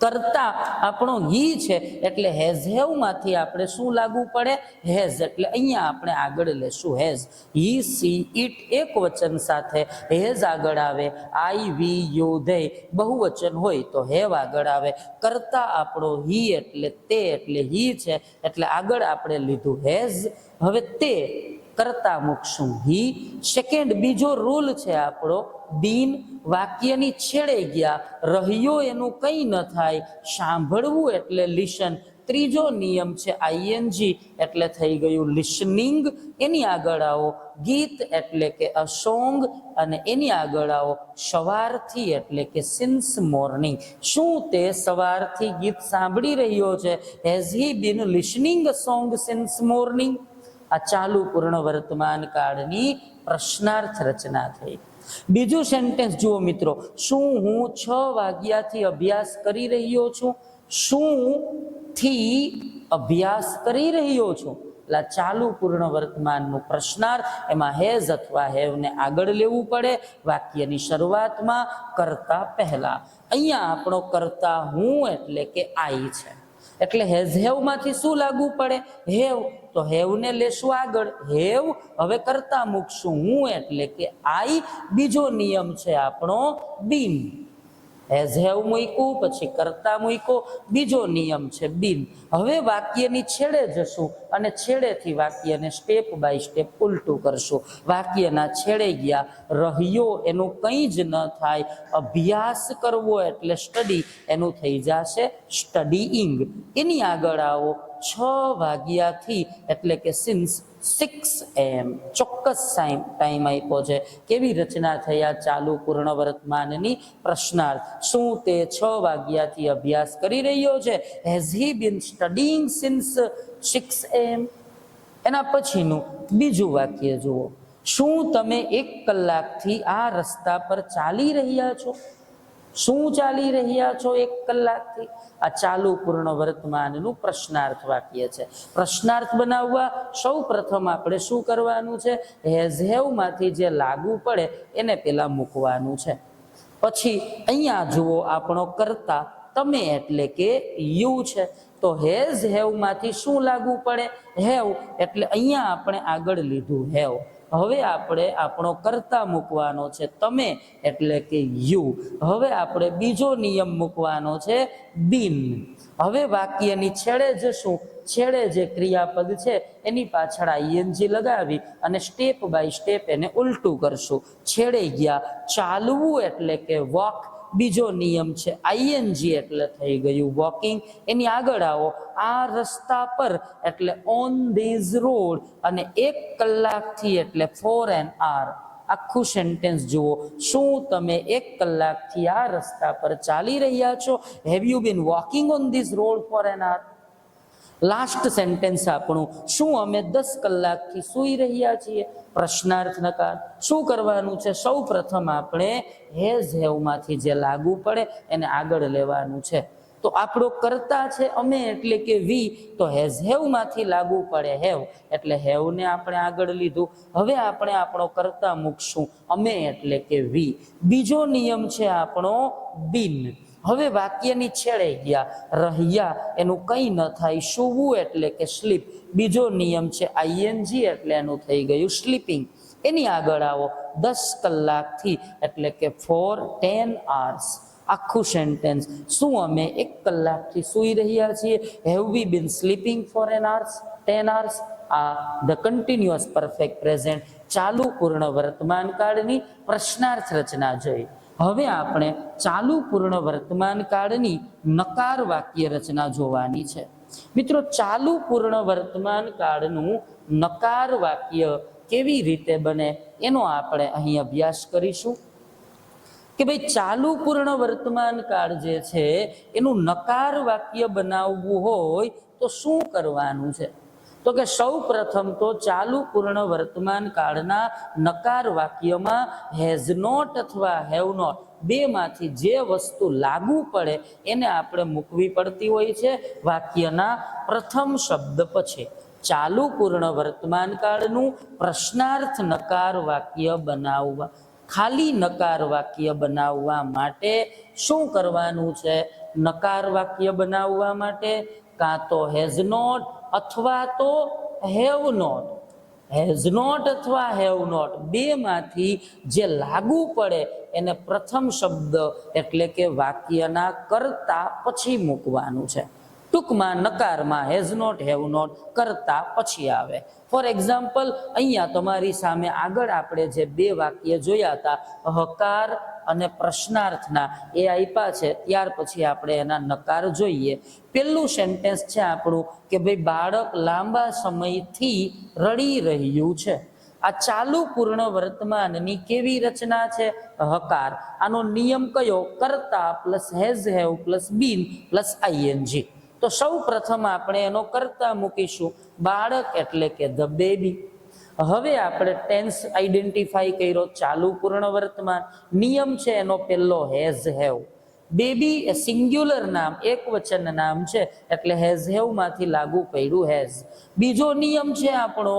કરતા આપણો હી છે એટલે હેઝ હેવ માંથી આપણે શું લાગવું પડે? હેઝ. એટલે અહીંયા આપણે આગળ લેશું હેઝ. હી, સી, ઇટ એક વચન સાથે હેઝ આગળ આવે. આઈ, વી, યુ, ધે બહુવચન હોય તો હેવ આગળ આવે. કરતા આપણો હી એટલે તે એટલે હી છે એટલે આગળ આપણે લીધું હેઝ. હવે તે કરતા મૂકશું હી. સેકન્ડ બીજો રૂલ છે આપણો બીન. વાક્યની છેડે ગયા, રહ્યો એનું કંઈ ન થાય, સાંભળવું એટલે લિસન. ત્રીજો નિયમ છે આઈએનજી એટલે થઈ ગયું લિસનિંગ. એની આગળ આવો ગીત એટલે કે અ સોંગ, અને એની આગળ આવો સવારથી એટલે કે સિન્સ મોર્નિંગ. શું તે સવારથી ગીત સાંભળી રહ્યો છે? Has he been listening a song since morning. આ ચાલુ પૂર્ણ વર્તમાન કાળની પ્રશ્નાર્થ રચના થઈ. બીજું સેન્ટેન્સ જુઓ મિત્રો, શું હું 6 વાગ્યાથી અભ્યાસ કરી રહ્યો છું. શું થી અભ્યાસ કરી રહ્યો છું એટલે ચાલુ પૂર્ણ વર્તમાનનું પ્રશ્નાર્થ. એમાં હેઝ અથવા હેવને આગળ લેવું પડે વાક્યની શરૂઆતમાં કરતા પહેલા. અહીંયા આપણો કરતા હું એટલે કે આઈ છે, એટલે હેઝ હેવ માંથી શું લાગુ પડે? હેવ. તો હેવ ને લેશું આગળ હેવ. હવે કરતા મૂકશું હું એટલે કે આઈ. બીજો નિયમ છે આપણો બીન. હેઝ હેવ મૂક્યું, પછી કરતા મૂક્યો, બીજો નિયમ છે બીન. હવે વાક્યની છેડે જશું અને છેડેથી વાક્યને સ્ટેપ બાય સ્ટેપ ઉલટું કરશું. વાક્યના છેડે ગયા, રહ્યો એનું કંઈ જ ન થાય, અભ્યાસ કરવો એટલે સ્ટડી, એનું થઈ જશે સ્ટડીઈંગ. એની આગળ આવો 6 વાગ્યાથી એટલે કે સિન્સ 6 AM. ચોક્કસ ટાઈમ આપ્યો છે. કેવી રચના થયા ચાલુ પૂર્ણ વર્તમાનની પ્રશ્નાર્થ. શું તે 6 વાગ્યાથી અભ્યાસ કરી રહ્યો છે? Has he been studying since 6 AM. એના પછીનું બીજું વાક્ય જુઓ, શું તમે 1 કલાકથી આ રસ્તા પર ચાલી રહ્યા છો? શું ચાલી રહ્યા છો 1 કલાકથી? આ ચાલુ પૂર્ણ વર્તમાનનું પ્રશ્નાર્થ વાક્ય છે. પ્રશ્નાર્થ બનાવવા સૌ પ્રથમ આપણે શું કરવાનું છે? હેઝ હેવ માંથી જે લાગુ પડે એને પેલા મૂકવાનું છે. પછી અહીંયા જુઓ આપણો કરતા તમે એટલે કે યુ છે. તો હેઝ હેવ માંથી શું લાગુ પડે? હેવ. એટલે અહીંયા આપણે આગળ લીધું હેવ. હવે આપણે આપણો કર્તા મૂકવાનો છે તમે એટલે કે યુ. હવે આપણે બીજો નિયમ મૂકવાનો છે બીન. હવે વાક્યની છેડે જશું, છેડે જે ક્રિયાપદ છે એની પાછળ આઈએનજી લગાવી અને સ્ટેપ બાય સ્ટેપ એને ઉલટું કરશું. છેડે ગયા ચાલવું એટલે કે વોક. બીજો નિયમ છે આઈએનજી એટલે થઈ ગયું વોકિંગ. એની આગળ આવો આ રસ્તા પર એટલે ઓન ધીઝ રોડ, અને 1 કલાકથી એટલે ફોર એન hour. આખું સેન્ટેન્સ જુઓ. શું તમે 1 કલાકથી આ રસ્તા પર ચાલી રહ્યા છો? Have you been walking on this road for an hour? Last sentence આપણું, શું અમે 10 કલાકથી સૂઈ રહ્યા છીએ? પ્રશ્નાર્થ નકાર. શું કરવાનું છે? સૌ પ્રથમ આપણે હેઝ હેવ માંથી જે લાગુ પડે એને આગળ લેવાનું છે. તો આપણો કર્તા છે અમે એટલે કે વી, તો હેઝ હેવ માંથી લાગુ પડે હેવ, એટલે હેવ ને આપણે આગળ લીધું. હવે આપણે આપણો કર્તા મૂકશું અમે એટલે કે વી. બીજો નિયમ છે આપણો બીન. હવે વાક્યની છેડે ગયા રહ્યા, એનું કંઈ ન થાય. સૂવું એટલે કે સ્લીપ. બીજો નિયમ છે આઈએનજી એટલે એનું થઈ ગયું સ્લીપિંગ. એની આગળ આવો 10 કલાકથી એટલે કે ફોર 10 hours. આખું સેન્ટેન્સ, શું અમે 1 કલાકથી સૂઈ રહ્યા છીએ? Have we been sleeping for 10 hours? આ ધ કન્ટિન્યુઅસ પરફેક્ટ પ્રેઝન્ટ ચાલુ પૂર્ણ વર્તમાન કાળની પ્રશ્નાર્થ રચના જોઈ. હવે આપણે ચાલુ પૂર્ણ વર્તમાન કાળની નકાર વાક્ય રચના જોવાની છે. મિત્રો, ચાલુ પૂર્ણ વર્તમાન કાળનું નકાર વાક્ય કેવી રીતે બને એનો આપણે અહીં અભ્યાસ કરીશું. કે ભાઈ ચાલુ પૂર્ણ વર્તમાન કાળ જે છે એનું નકાર વાક્ય બનાવવું હોય તો શું કરવાનું છે? તો કે સૌ પ્રથમ તો ચાલુ પૂર્ણ વર્તમાન કાળના નકાર વાક્યમાં હેઝ નોટ અથવા હેવ નોટ બેમાંથી જે વસ્તુ લાગુ પડે એને આપણે મૂકવી પડતી હોય છે વાક્યના પ્રથમ શબ્દ પછી. ચાલુ પૂર્ણ વર્તમાન કાળનું પ્રશ્નાર્થ નકાર વાક્ય બનાવવા, ખાલી નકાર વાક્ય બનાવવા માટે શું કરવાનું છે? નકાર વાક્ય બનાવવા માટે કાં તો હેઝ નોટ અથવા તો હેવ નોટ, હેઝ નોટ અથવા હેવ નોટ બેમાંથી જે લાગુ પડે એને પ્રથમ શબ્દ એટલે કે વાક્યના કર્તા પછી મૂકવાનું છે. ટૂંકમાં નકારમાં હેઝ નોટ હેવ નોટ કર્તા પછી આવે. ફોર એક્ઝામ્પલ, અહીંયા તમારી સામે આગળ આપણે જે 2 વાક્ય જોયા હતા હકાર અને પ્રશ્નાર્થના, એ આપ્યા છે. ત્યાર પછી આપણે એના નકાર જોઈએ. પહેલું સેન્ટેન્સ છે આપણું કે ભાઈ બાળક લાંબા સમયથી રડી રહ્યું છે. આ ચાલુ પૂર્ણ વર્તમાનની કેવી રચના છે? હકાર. આનો નિયમ કયો? કર્તા plus has have plus been plus ING. તો સૌ પ્રથમ આપણે એનો કર્તા મૂકીશું, બાળક એટલે કે ધ બેબી. હવે આપણે ટેન્સ આઈડેન્ટિફાઈ કર્યો, ચાલુ પૂર્ણ વર્તમાન. નિયમ છે એનો પહેલો has have. Baby A singular નામ, એક વચન નામ છે એટલે હેઝ હેવ માંથી લાગુ પડ્યું હેઝ. બીજો નિયમ છે આપણો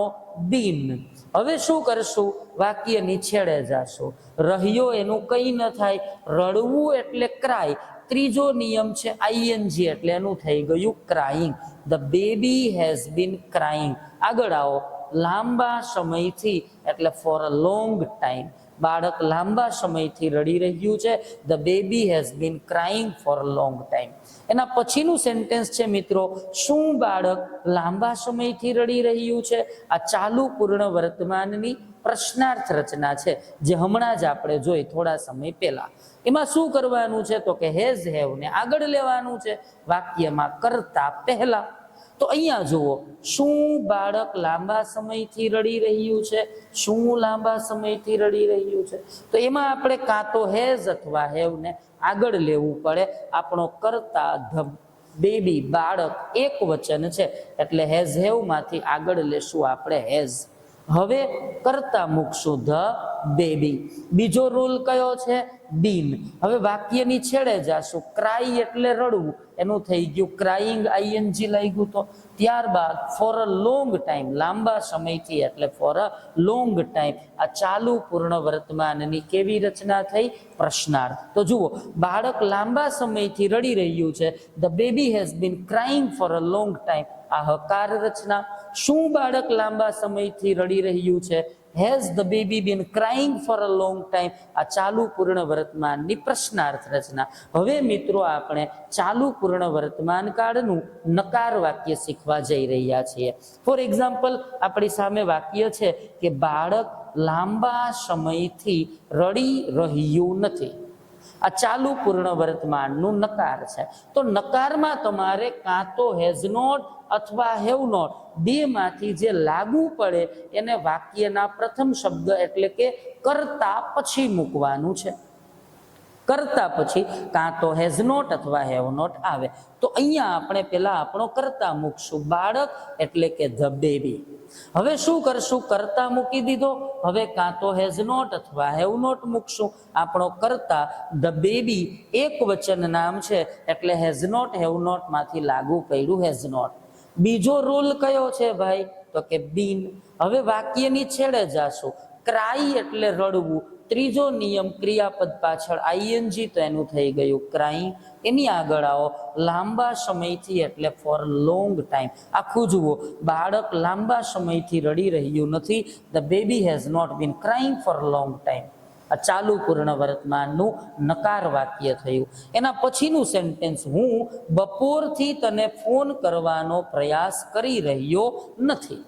બીન. હવે શું કરશું? વાક્યની છેડે જાશું. રહ્યો એનું કંઈ ન થાય, રડવું એટલે ક્રાય. ત્રીજો નિયમ છે આઈએનજી એટલે એનું થઈ ગયું crying. The baby has been crying. આગળ આવો, લાંબા સમયથી એટલે ફોર અ લોંગ ટાઈમ. બાળક લાંબા સમયથી રડી રહ્યું છે. The baby has been crying for a long time. એના પછીનું સેન્ટેન્સ છે મિત્રો, શું બાળક લાંબા સમયથી રડી રહ્યું છે? આ ચાલુ પૂર્ણ વર્તમાનની પ્રશ્નાર્થ રચના છે જે હમણાં જ આપણે જોઈ થોડા સમય પહેલા. એમાં શું કરવાનું છે? તો કે હેઝ હેવ ને આગળ લેવાનું છે વાક્યમાં કરતા પહેલા. તો અહીંયા જુઓ, શું બાળક લાંબા સમયથી રડી રહ્યું છે? શું લાંબા સમયથી રડી રહ્યું છે? તો એમાં આપણે કાં તો હેઝ અથવા હેવ ને આગળ લેવું પડે. આપણો કરતા ધ બેબી બાળક એક વચન છે એટલે હેઝ હેવ માંથી આગળ લેશું આપણે હેઝ. હવે કરતા મૂકશું ધ બેબી. બીજો રૂલ કયો છે? બીન. હવે વાક્યની છેડે જાશું. ક્રાઈ એટલે રડવું, એનું થઈ ગયું ક્રાઇંગ, આઈએનજી લાગ્યું. તો ત્યારબાદ ફોર અ લોંગ ટાઈમ, લાંબા સમયથી એટલે ફોર અ લોંગ ટાઈમ. આ ચાલુ પૂર્ણ વર્તમાનની કેવી રચના થઈ? પ્રશ્નાર્થ. તો જુઓ, બાળક લાંબા સમયથી રડી રહ્યું છે. The baby has been crying for a long time. આ હકાર રચના. શું બાળક લાંબા સમયથી રડી રહ્યું છે? Has the baby been crying for a long time, આ ચાલુ પૂર્ણ વર્તમાનની પ્રશ્નાર્થ રચના. હવે મિત્રો આપણે ચાલુ પૂર્ણ વર્તમાન કાળનું નકાર વાક્ય શીખવા જઈ રહ્યા છીએ. ફોર એક્ઝામ્પલ, આપણી સામે વાક્ય છે કે બાળક લાંબા સમયથી રડી રહ્યું નથી. આ ચાલુ પૂર્ણ વર્તમાનનું નકાર છે. તો નકારમાં તમારે કાં તો હેઝ નોટ અથવા હેવ નોટ બેમાંથી જે લાગુ પડે એને વાક્યના પ્રથમ શબ્દ એટલે કે કરતા પછી મૂકવાનું છે. કરતા પછી કાં તો હેઝ નોટ અથવા હેવ નોટ આવે. તો અહીંયા આપણે પેલા આપણો કરતા મૂકશું, બાળક એટલે કે ધ બેબી. હવે શું કરશું? કરતા મૂકી દીધો, હવે કાં તો હેઝ નોટ અથવા હેવ નોટ મૂકશું. આપણો કરતા ધ બેબી એક વચન નામ છે એટલે હેઝ નોટ હેવ નોટ માંથી લાગુ પડ્યું હેઝ નોટ. બીજો રૂલ કયો છે ભાઈ? તો કે બીન. હવે વાક્યની છેડે જાશું. ક્રાઈ એટલે રડવું. ત્રીજો નિયમ ક્રિયાપદ પાછળ આઈએનજી, તો એનું થઈ ગયું ક્રાઇંગ. એની આગળ આવો લાંબા સમયથી એટલે ફોર લોંગ ટાઈમ. આખું જુઓ, બાળક લાંબા સમયથી રડી રહ્યું નથી. The baby has not been crying for long time. આ ચાલુ પૂર્ણ વર્તમાનનું નકાર વાક્ય થયું. એના પછીનું સેન્ટેન્સ, હું બપોરથી તને ફોન કરવાનો પ્રયાસ કરી રહ્યો નથી.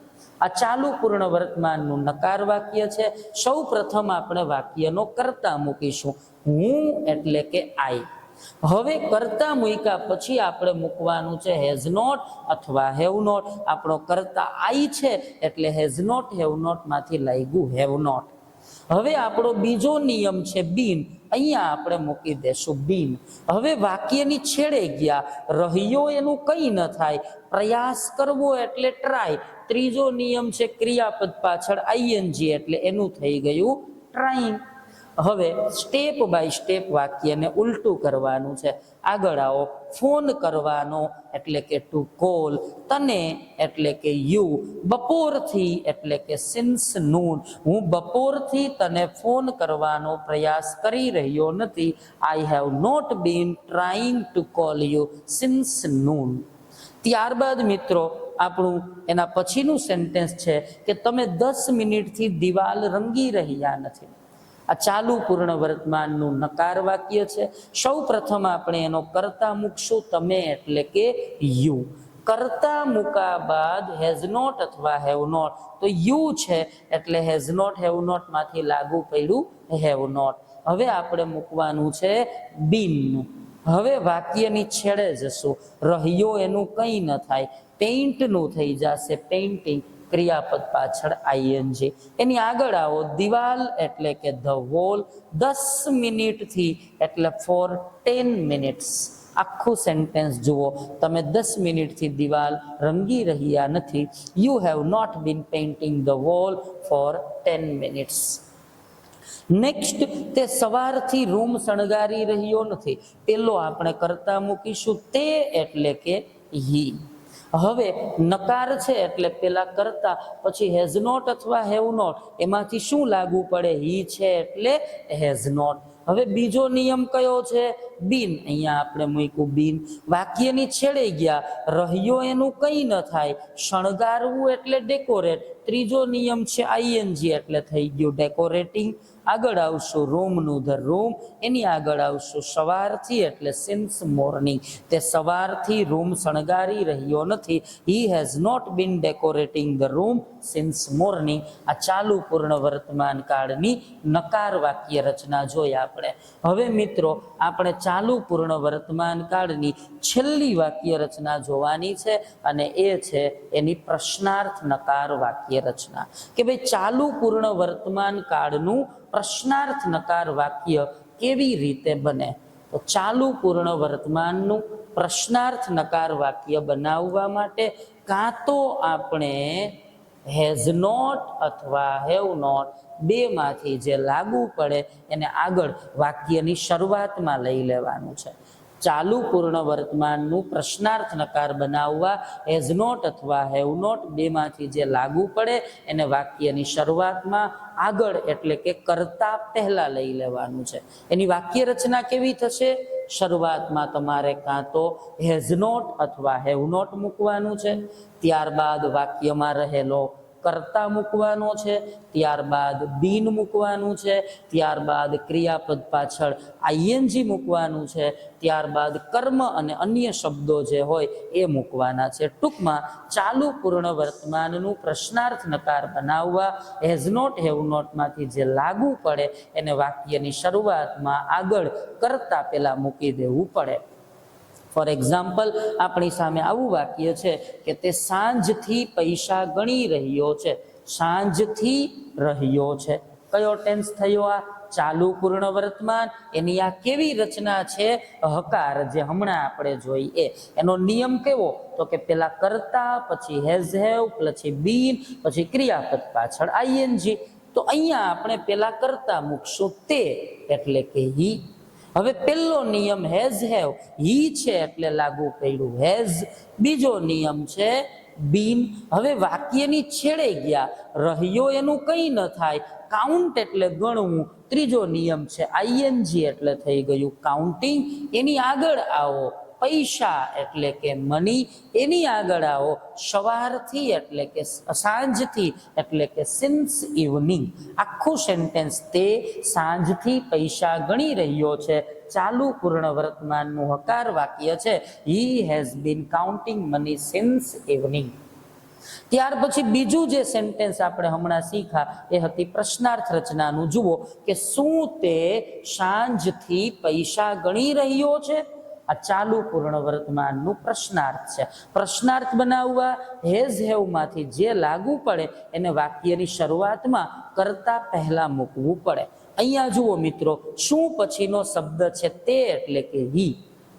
આ ચાલુ પૂર્ણ વર્તમાનનું નકાર વાક્ય છે. સૌ પ્રથમ આપણે વાક્યનો કરતા મૂકીશું, હું એટલે કે આઈ. હવે કરતા મૂક્યા પછી આપણે મૂકવાનું છે હેઝ નોટ અથવા હેવ નોટ. આપણો કરતા આઈ છે એટલે હેઝ નોટ હેવ નોટ માંથી લાગ્યું હેવ નોટ. હવે આપણો બીજો નિયમ છે બીન, અહીંયા આપણે મૂકી દેશું બીન. હવે વાક્યની છેડે ગયા, રહ્યો એનું કંઈ ન થાય, પ્રયાસ કરવો એટલે ટ્રાય. ત્રીજો નિયમ છે ક્રિયાપદ પાછળ આઈએનજી એટલે એનું થઈ ગયું ટ્રાઇંગ. હવે સ્ટેપ બાય સ્ટેપ વાક્યને ઉલટું કરવાનું છે. આગળ આવો, ફોન કરવાનો એટલે કે ટુ કોલ, તને એટલે કે યુ, બપોરથી એટલે કે સિન્સ નૂન. હું બપોરથી તને ફોન કરવાનો પ્રયાસ કરી રહ્યો નથી. I have not been trying to call you since noon. ત્યારબાદ મિત્રો આપણું એના પછીનું સેન્ટેન્સ છે કે તમે 10 મિનિટથી દિવાલ રંગી રહ્યા નથી. આ ચાલુ પૂર્ણ વર્તમાનનું નકાર વાક્ય છે. સૌ પ્રથમ આપણે એનો કરતા મૂકશું, તમે એટલે કે યુ. કરતા મૂકા બાદ હેઝ નોટ અથવા હેવ નોટ, તો યુ છે એટલે હેઝ નોટ હેવ નોટ માંથી લાગુ પડ્યું હેવ નોટ. હવે આપણે મૂકવાનું છે બીનનું. હવે વાક્યની છેડે જશું, રહ્યો એનું કંઈ ન થાય, પેઇન્ટનું થઈ જશે પેઇન્ટિંગ, ક્રિયાપદ પાછળ આઈએનજી. એની આગળ આવો, દિવાલ એટલે કે ધ વોલ, 10 મિનિટથી એટલે ફોર 10 મિનિટ્સ. આખું સેન્ટેન્સ જુઓ, તમે 10 મિનિટથી દિવાલ રંગી રહ્યા નથી. You have not been painting the wall for 10 minutes. Next, તે સવારથી રૂમ શણગારી રહ્યો નથી. પેલો આપણે કરતા મૂકીશું તે એટલે કે હી. હવે નકાર છે એટલે પેલા કરતા, પછી હેઝ નોટ અથવા હેવ નોટ, એમાંથી શું લાગુ પડે? હી છે એટલે હેઝ નોટ. હવે બીજો નિયમ કયો છે? બીન. અહીંયા આપણે મૂક્યું બીન. વાક્યની છેડે ગયા, રહ્યો એનું કંઈ ન થાય, શણગારવું એટલે ડેકોરેટ. ત્રીજો નિયમ છે આઈએનજી એટલે થઈ ગયું ડેકોરેટિંગ. આગળ આવશું રૂમનું ધ રૂમ, એની આગળ આવશું સવારથી એટલે સિન્સ મોર્નિંગ. તે સવારથી રૂમ શણગારી રહ્યો નથી. He has not been decorating the room since morning. આ ચાલુ પૂર્ણ વર્તમાન કાળની નકાર વાક્ય રચના જોઈ આપણે. હવે મિત્રો આપણે ચાલુ પૂર્ણ વર્તમાન કાળની છેલ્લી વાક્ય રચના જોવાની છે, અને એ છે એની પ્રશ્નાર્થ નકાર વાક્ય રચના. કે ભાઈ ચાલુ પૂર્ણ વર્તમાન કાળનું પ્રશ્નાર્થ નકાર વાક્ય કેવી રીતે બને? તો ચાલુ પૂર્ણ વર્તમાનનું પ્રશ્નાર્થ નકાર વાક્ય બનાવવા માટે કાં તો આપણે હેઝ નોટ અથવા હેવ નોટ બેમાંથી જે લાગુ પડે એને આગળ વાક્યની શરૂઆતમાં લઈ લેવાનું છે. ચાલુ પૂર્ણ વર્તમાનનું પ્રશ્નાર્થ નકાર બનાવવા હેઝ નોટ અથવા હેવ નોટ બેમાંથી જે લાગુ પડે એને વાક્યની શરૂઆતમાં આગળ એટલે કે કરતા પહેલા લઈ લેવાનું છે. એની વાક્ય રચના કેવી થશે? શરૂઆતમાં તમારે કાં તો હેઝ નોટ અથવા હેવ નોટ મૂકવાનું છે, ત્યારબાદ વાક્યમાં રહેલો કર્તા મૂકવાનો છે, ત્યારબાદ બીન મૂકવાનું છે, ત્યારબાદ ક્રિયાપદ પાછળ આઈએનજી મૂકવાનું છે, ત્યારબાદ કર્મ અને અન્ય શબ્દો જે હોય એ મૂકવાના છે. ટૂંકમાં ચાલુ પૂર્ણ વર્તમાનનું પ્રશ્નાર્થ નકાર બનાવવા હેઝ નોટ હેવ નોટમાંથી જે લાગુ પડે એને વાક્યની શરૂઆતમાં આગળ કરતા પહેલા મૂકી દેવું પડે. ફોર એક્ઝામ્પલ, આપણી સામે આવું વાક્ય છે કે તે સાંજથી પૈસા ગણી રહ્યો છે. સાંજથી રહ્યો છે, કયો ટેન્સ થયો? આ ચાલુ પૂર્ણ વર્તમાન. એની આ કેવી રચના છે? હકાર, જે હમણાં આપણે જોઈએ. એનો નિયમ કેવો? તો કે પેલા કરતા, પછી હેઝ હેવ, પછી બીન, પછી ક્રિયાપદ પાછળ આઈએનજી. તો અહીંયા આપણે પેલા કરતા મૂકશું, તે એટલે કે હી. હવે પહેલો નિયમ હેઝ હેવ, હી છે એટલે લાગુ પડ્યું હેઝ. બીજો નિયમ છે બીન. હવે વાક્યની છેડે ગયા, રહ્યો એનું કંઈ ન થાય, કાઉન્ટ એટલે ગણવું. ત્રીજો નિયમ છે આઈએનજી એટલે થઈ ગયું કાઉન્ટિંગ. એની આગળ આવો પૈસા એટલે કે મની. એની આગળ આવો સવારથી એટલે કે સાંજથી એટલે કે સિન્સ ઇવનિંગ. આખું સેન્ટેન્સ તે સાંજથી પૈસા ગણી રહ્યો છે. ચાલુ પૂર્ણ વર્તમાનનું હકાર વાક્ય છે he has been counting money since evening. ત્યાર પછી બીજું જે સેન્ટેન્સ આપણે હમણાં શીખા એ હતી પ્રશ્નાર્થ રચનાનું. જુઓ કે શું તે સાંજથી પૈસા ગણી રહ્યો છે? આ ચાલુ પૂર્ણ વર્તમાનનું પ્રશ્નાર્થ છે. પ્રશ્નાર્થ બનાવવા હેઝ હેવ માંથી જે લાગુ પડે એને વાક્યની શરૂઆતમાં કરતા પહેલા મૂકવું પડે. અહીંયા જુઓ મિત્રો, શું પછીનો શબ્દ છે તે એટલે કે હી.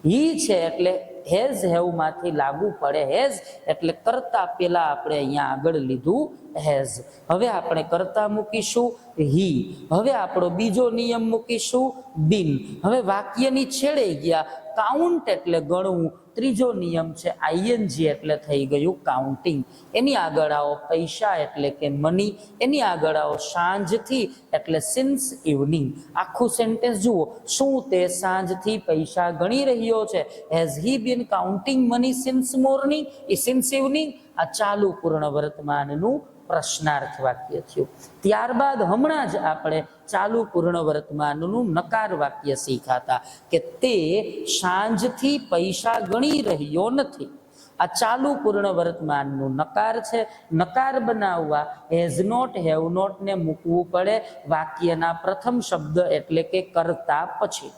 હી છે એટલે હેઝ હેવ માંથી લાગુ પડે. હેઝ એટલે કરતા પેલા આપણે અહીંયા આગળ લીધું હેઝ. હવે આપણે કરતા મૂકીશું હી. હવે આપણો બીજો નિયમ મૂકીશું બીન. હવે વાક્યની છેડે ગયા, કાઉન્ટ એટલે ગણવું. ત્રીજો નિયમ છે આઈએનજી એટલે થઈ ગયું કાઉન્ટિંગ. એની આગળ આવો પૈસા એટલે કે મની. એની આગળ આવો સાંજથી એટલે સિન્સ ઇવનિંગ. આખું સેન્ટેન્સ જુઓ, શું તે સાંજથી પૈસા ગણી રહ્યો છે? Has he been counting money since morning since evening. આ ચાલુ પૂર્ણ વર્તમાનનું પ્રશ્નાર્થ વાક્ય થયું. ત્યારબાદ હમણાં જ આપણે ચાલુ પૂર્ણ વર્તમાનનું નકાર વાક્ય શીખાતા કે તે સાંજથી પૈસા ગણી રહ્યો નથી. આ ચાલુ પૂર્ણ વર્તમાનનું નકાર છે. નકાર બનાવવા હેઝ નોટ હેવ નોટ ને મૂકવું પડે વાક્યના પ્રથમ શબ્દ એટલે કે કરતા પછી.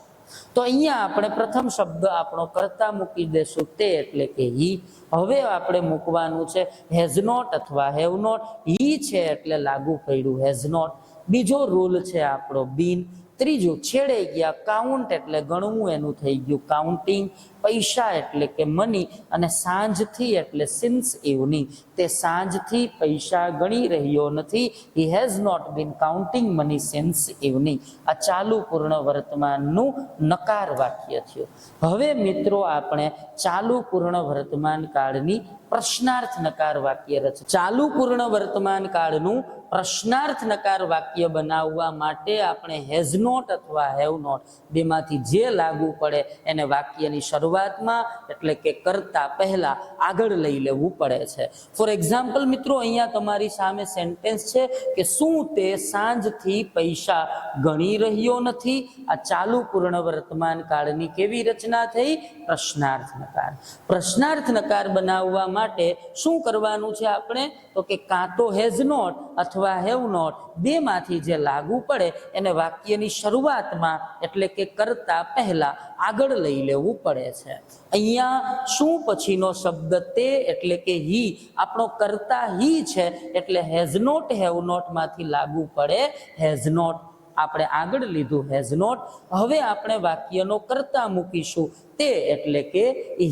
તો અહીંયા આપણે પ્રથમ શબ્દ આપણો કરતા મૂકી દેશું, તે એટલે કે હી. હવે આપણે મૂકવાનું છે હેઝ નોટ અથવા હેવ નોટ. હી છે એટલે લાગુ પડ્યું હેઝ નોટ. બીજો રૂલ છે આપણો બીન. ત્રીજું છેડે ગયા, કાઉન્ટ એટલે ગણવું, એનું થઈ ગયું કાઉન્ટિંગ. પૈસા એટલે કે મની અને સાંજથી એટલે સિન્સ ઇવનિંગ. તે સાંજથી પૈસા ગણી રહ્યો નથી. He has not been counting money since evening. આ ચાલુ પૂર્ણ વર્તમાનનું નકાર વાક્ય થયું. હવે મિત્રો આપણે ચાલુ પૂર્ણ વર્તમાન કાળની પ્રશ્નાર્થ નકાર વાક્ય રચ. ચાલુ પૂર્ણ વર્તમાન કાળનું પ્રશ્નાર્થ નકાર વાક્ય બનાવવા માટે આપણે હેઝ નોટ અથવા હેવ નોટ બેમાંથી જે લાગુ પડે એને વાક્યની શરૂઆતમાં એટલે કે કરતા પહેલા આગળ લઈ લેવું પડે છે. ફોર એક્ઝામ્પલ મિત્રો, અહીંયા તમારી સામે સેન્ટેન્સ છે કે શું તે સાંજથી પૈસા ગણી રહ્યો નથી. આ ચાલુ પૂર્ણ વર્તમાન કાળની કેવી રચના થઈ? પ્રશ્નાર્થ નકાર. પ્રશ્નાર્થ નકાર બનાવવા માટે શું કરવાનું છે આપણે? તો કે કાં તો હેઝ નોટ અથવા હેવ નોટ બેમાંથી જે લાગુ પડે એને વાક્યની શરૂઆતમાં એટલે કે કરતા પહેલા આગળ લઈ લેવું પડે છે. અહીંયા શું પછીનો શબ્દ તે એટલે કે હી. આપણો કરતા હી છે એટલે હેઝ નોટ હેવ નોટ માંથી લાગુ પડે હેઝ નોટ. આપણે આગળ લીધું હેઝ નોટ. હવે આપણે વાક્યનો કરતા મૂકીશું, તે એટલે કે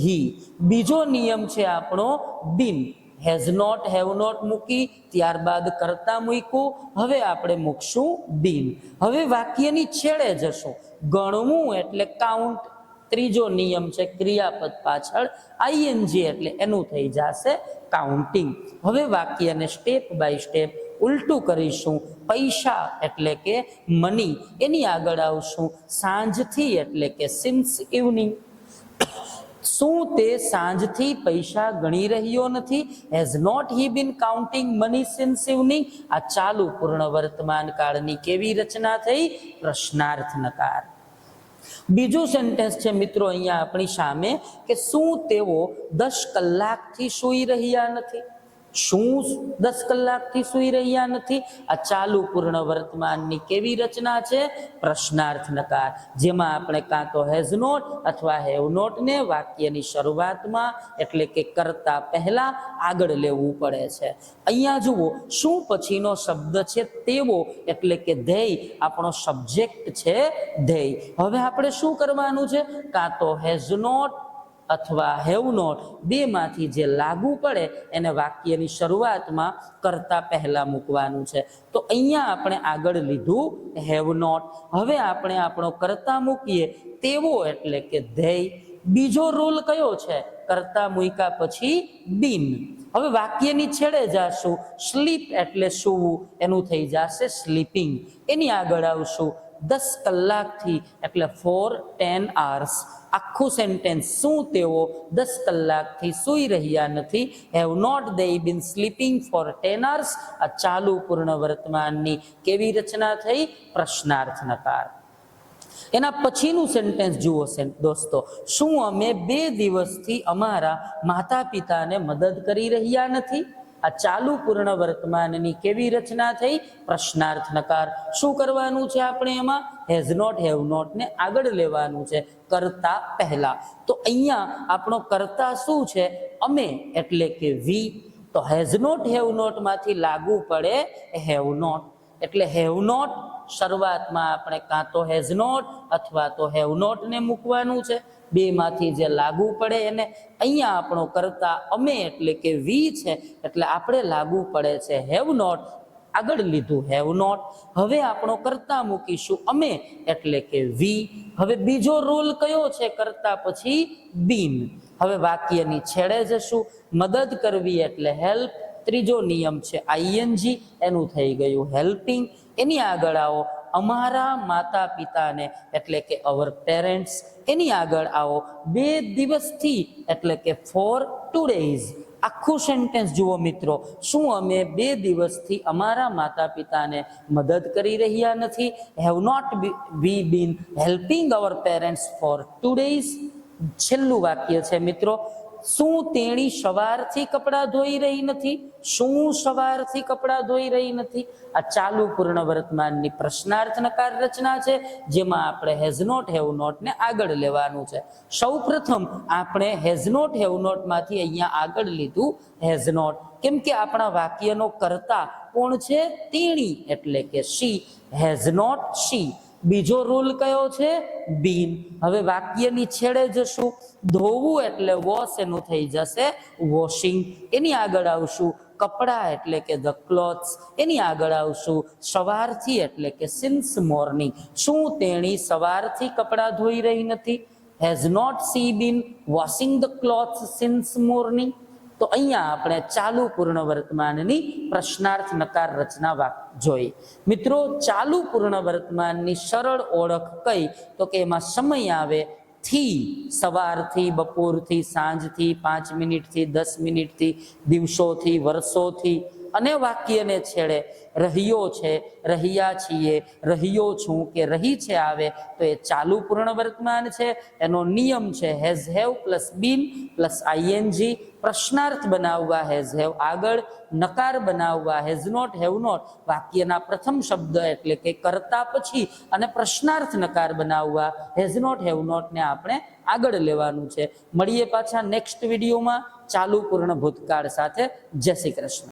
હી. બીજો નિયમ છે આપણો બીન. હેઝ નોટ હેવ નોટ મૂકી, ત્યારબાદ કરતા મૂક્યું. હવે આપણે મૂકશું બીન. હવે વાક્યની છેડે જશું, ગણવું એટલે કાઉન્ટ. ત્રીજો નિયમ છે ક્રિયાપદ પાછળ આઈએનજી એટલે એનું થઈ જશે કાઉન્ટિંગ. હવે વાક્યને સ્ટેપ બાય સ્ટેપ ઉલટું કરીશું. પૈસા એટલે કે મની, એની આગળ આવશું સાંજથી એટલે કે સિન્સ ઇવનિંગ. શું તે સાંજથી પૈસા ગણી રહ્યો નથી? Has not he been counting money since evening? આ ચાલુ પૂર્ણ વર્તમાન કાળની કેવી રચના થઈ? પ્રશ્નાર્થ નકાર. બીજું સેન્ટેન્સ છે મિત્રો અહીંયા આપણી સામે કે શું તેઓ 10 કલાકથી સૂઈ રહ્યા નથી? શું 10 કલાકથી સૂઈ રહ્યા નથી? આ ચાલુ પૂર્ણ વર્તમાનની કેવી રચના છે? પ્રશ્નાર્થ નકાર, જેમાં આપણે કાં તો હેઝ નોટ અથવા હેવ નોટ ને વાક્યની શરૂઆતમાં એટલે કે કરતા પહેલા આગળ લેવું પડે છે. અહીંયા જુઓ, શું પછીનો શબ્દ છે તેવો એટલે કે ધેય આપણો સબ્જેક્ટ છે ધેય. હવે આપણે શું કરવાનું છે? કાં તો હેઝ નોટ અથવા હેવ નોટ બેમાંથી જે લાગુ પડે એને વાક્યની શરૂઆતમાં કરતા પહેલા મૂકવાનું છે. તો અહીંયા આપણે આગળ લીધું હેવ નોટ. હવે આપણે આપણો કરતા મૂકીએ તેવો એટલે કે ધેય. બીજો રૂલ કયો છે? કરતા મૂક્યા પછી બીન. હવે વાક્યની છેડે જાશું, સ્લીપ એટલે સૂવું, એનું થઈ જશે સ્લીપિંગ. એની આગળ આવશું 10 કલાકથી એટલે ફોર 10 hours. આખું સેન્ટેન્સ, શું તેઓ 10 કલાકથી સૂઈ રહ્યા નથી? Have not they been sleeping for 10 hours? આ ચાલુ પૂર્ણ વર્તમાનની કેવી રચના થઈ? પ્રશ્નાર્થ નકાર. એના પછીનું સેન્ટેન્સ જુઓ દોસ્તો, શું અમે 2 દિવસથી અમારા માતા પિતાને મદદ કરી રહ્યા નથી? આ ચાલુ પૂર્ણ વર્તમાનની કેવી રચના થઈ? પ્રશ્નાર્થ નકાર. શું કરવાનું છે આપણે એમાં? હેઝ નોટ હેવ નોટ ને આગળ લેવાનું છે કરતા પહેલા. તો અહીંયા આપણો કરતા શું છે? અમે એટલે કે વી. તો હેઝ નોટ હેવ નોટ માંથી લાગુ પડે હેવ નોટ. એટલે હેવ નોટ શરૂઆતમાં આપણે કાં તો હેઝ નોટ અથવા તો હેવ નોટ ને મૂકવાનું છે, બેમાંથી જે લાગુ પડે એને. અહીંયા આપણો કરતા અમે એટલે કે વી છે એટલે આપણે લાગુ પડે છે હેવ નોટ, આગળ લીધું હેવ નોટ. હવે આપણો કરતા મૂકીશું અમે એટલે કે વી. હવે બીજો રૂલ કયો છે કરતા પછી? બીન. હવે વાક્યની છેડે જશું, મદદ કરવી એટલે હેલ્પ. ત્રીજો નિયમ છે આઈએનજી, એનું થઈ ગયું હેલ્પિંગ. એની આગળ આવો અમારા માતા પિતાને એટલે કે અવર પેરેન્ટ્સ. એની આગળ આવો 2 દિવસથી એટલે કે ફોર 2 days. આખું સેન્ટેન્સ જુઓ મિત્રો, શું અમે 2 દિવસથી અમારા માતા પિતાને મદદ કરી રહ્યા નથી? Have not we been helping our parents for 2 days? છેલ્લું વાક્ય છે મિત્રો, શું તેણી સવારથી કપડાં ધોઈ રહી નથી? શું સવારથી કપડાં ધોઈ રહી નથી? આ ચાલુ પૂર્ણ વર્તમાનની પ્રશ્નાર્થ નકાર રચના છે, જેમાં આપણે હેઝ નોટ હેવ નોટ ને આગળ લેવાનું છે. સૌ પ્રથમ આપણે હેઝ નોટ હેવ નોટ માંથી અહીંયા આગળ લીધું હેઝ નોટ, કેમ કે આપણા વાક્યનો કર્તા કોણ છે? તેણી એટલે કે શી. હેઝ નોટ શી. બીજો રૂલ કયો છે? બીન. હવે વાક્યની છેડે જશું, ધોવું એટલે વોશ, એનું થઈ જશે વોશિંગ. એની આગળ આવશું કપડા એટલે કે ધ ક્લોથ્સ. એની આગળ આવશું સવારથી એટલે કે સિન્સ મોર્નિંગ. શું તેણી સવારથી કપડાં ધોઈ રહી નથી? Has not she been washing the clothes since morning? તો અહીંયા આપણે ચાલુ પૂર્ણ વર્તમાનની પ્રશ્નાર્થ નકાર રચના જોઈ. મિત્રો, ચાલુ પૂર્ણ વર્તમાનની સરળ ઓળખ કઈ? તો કે એમાં સમય આવે થી, સવારથી, બપોરથી, સાંજથી, 5 મિનિટથી, 10 મિનિટથી, દિવસોથી, વર્ષોથી, અને વાક્યને છેડે રહ્યો છે, રહ્યા છીએ, રહ્યો છું કે રહી છે આવે તો એ ચાલુ પૂર્ણ વર્તમાન છે. એનો નિયમ છે has have plus been plus ING. પ્રશ્નાર્થ બનાવવા હેઝ હેવ આગળ, નકાર બનાવવા હેઝ નોટ હેવ નોટ વાક્યના પ્રથમ શબ્દ એટલે કે કરતા પછી, અને પ્રશ્નાર્થ નકાર બનાવવા હેઝ નોટ હેવ નોટ ને આપણે આગળ લેવાનું છે. મળીએ પાછા નેક્સ્ટ વિડીયોમાં ચાલુ પૂર્ણ ભૂતકાળ સાથે. જય શ્રી કૃષ્ણ.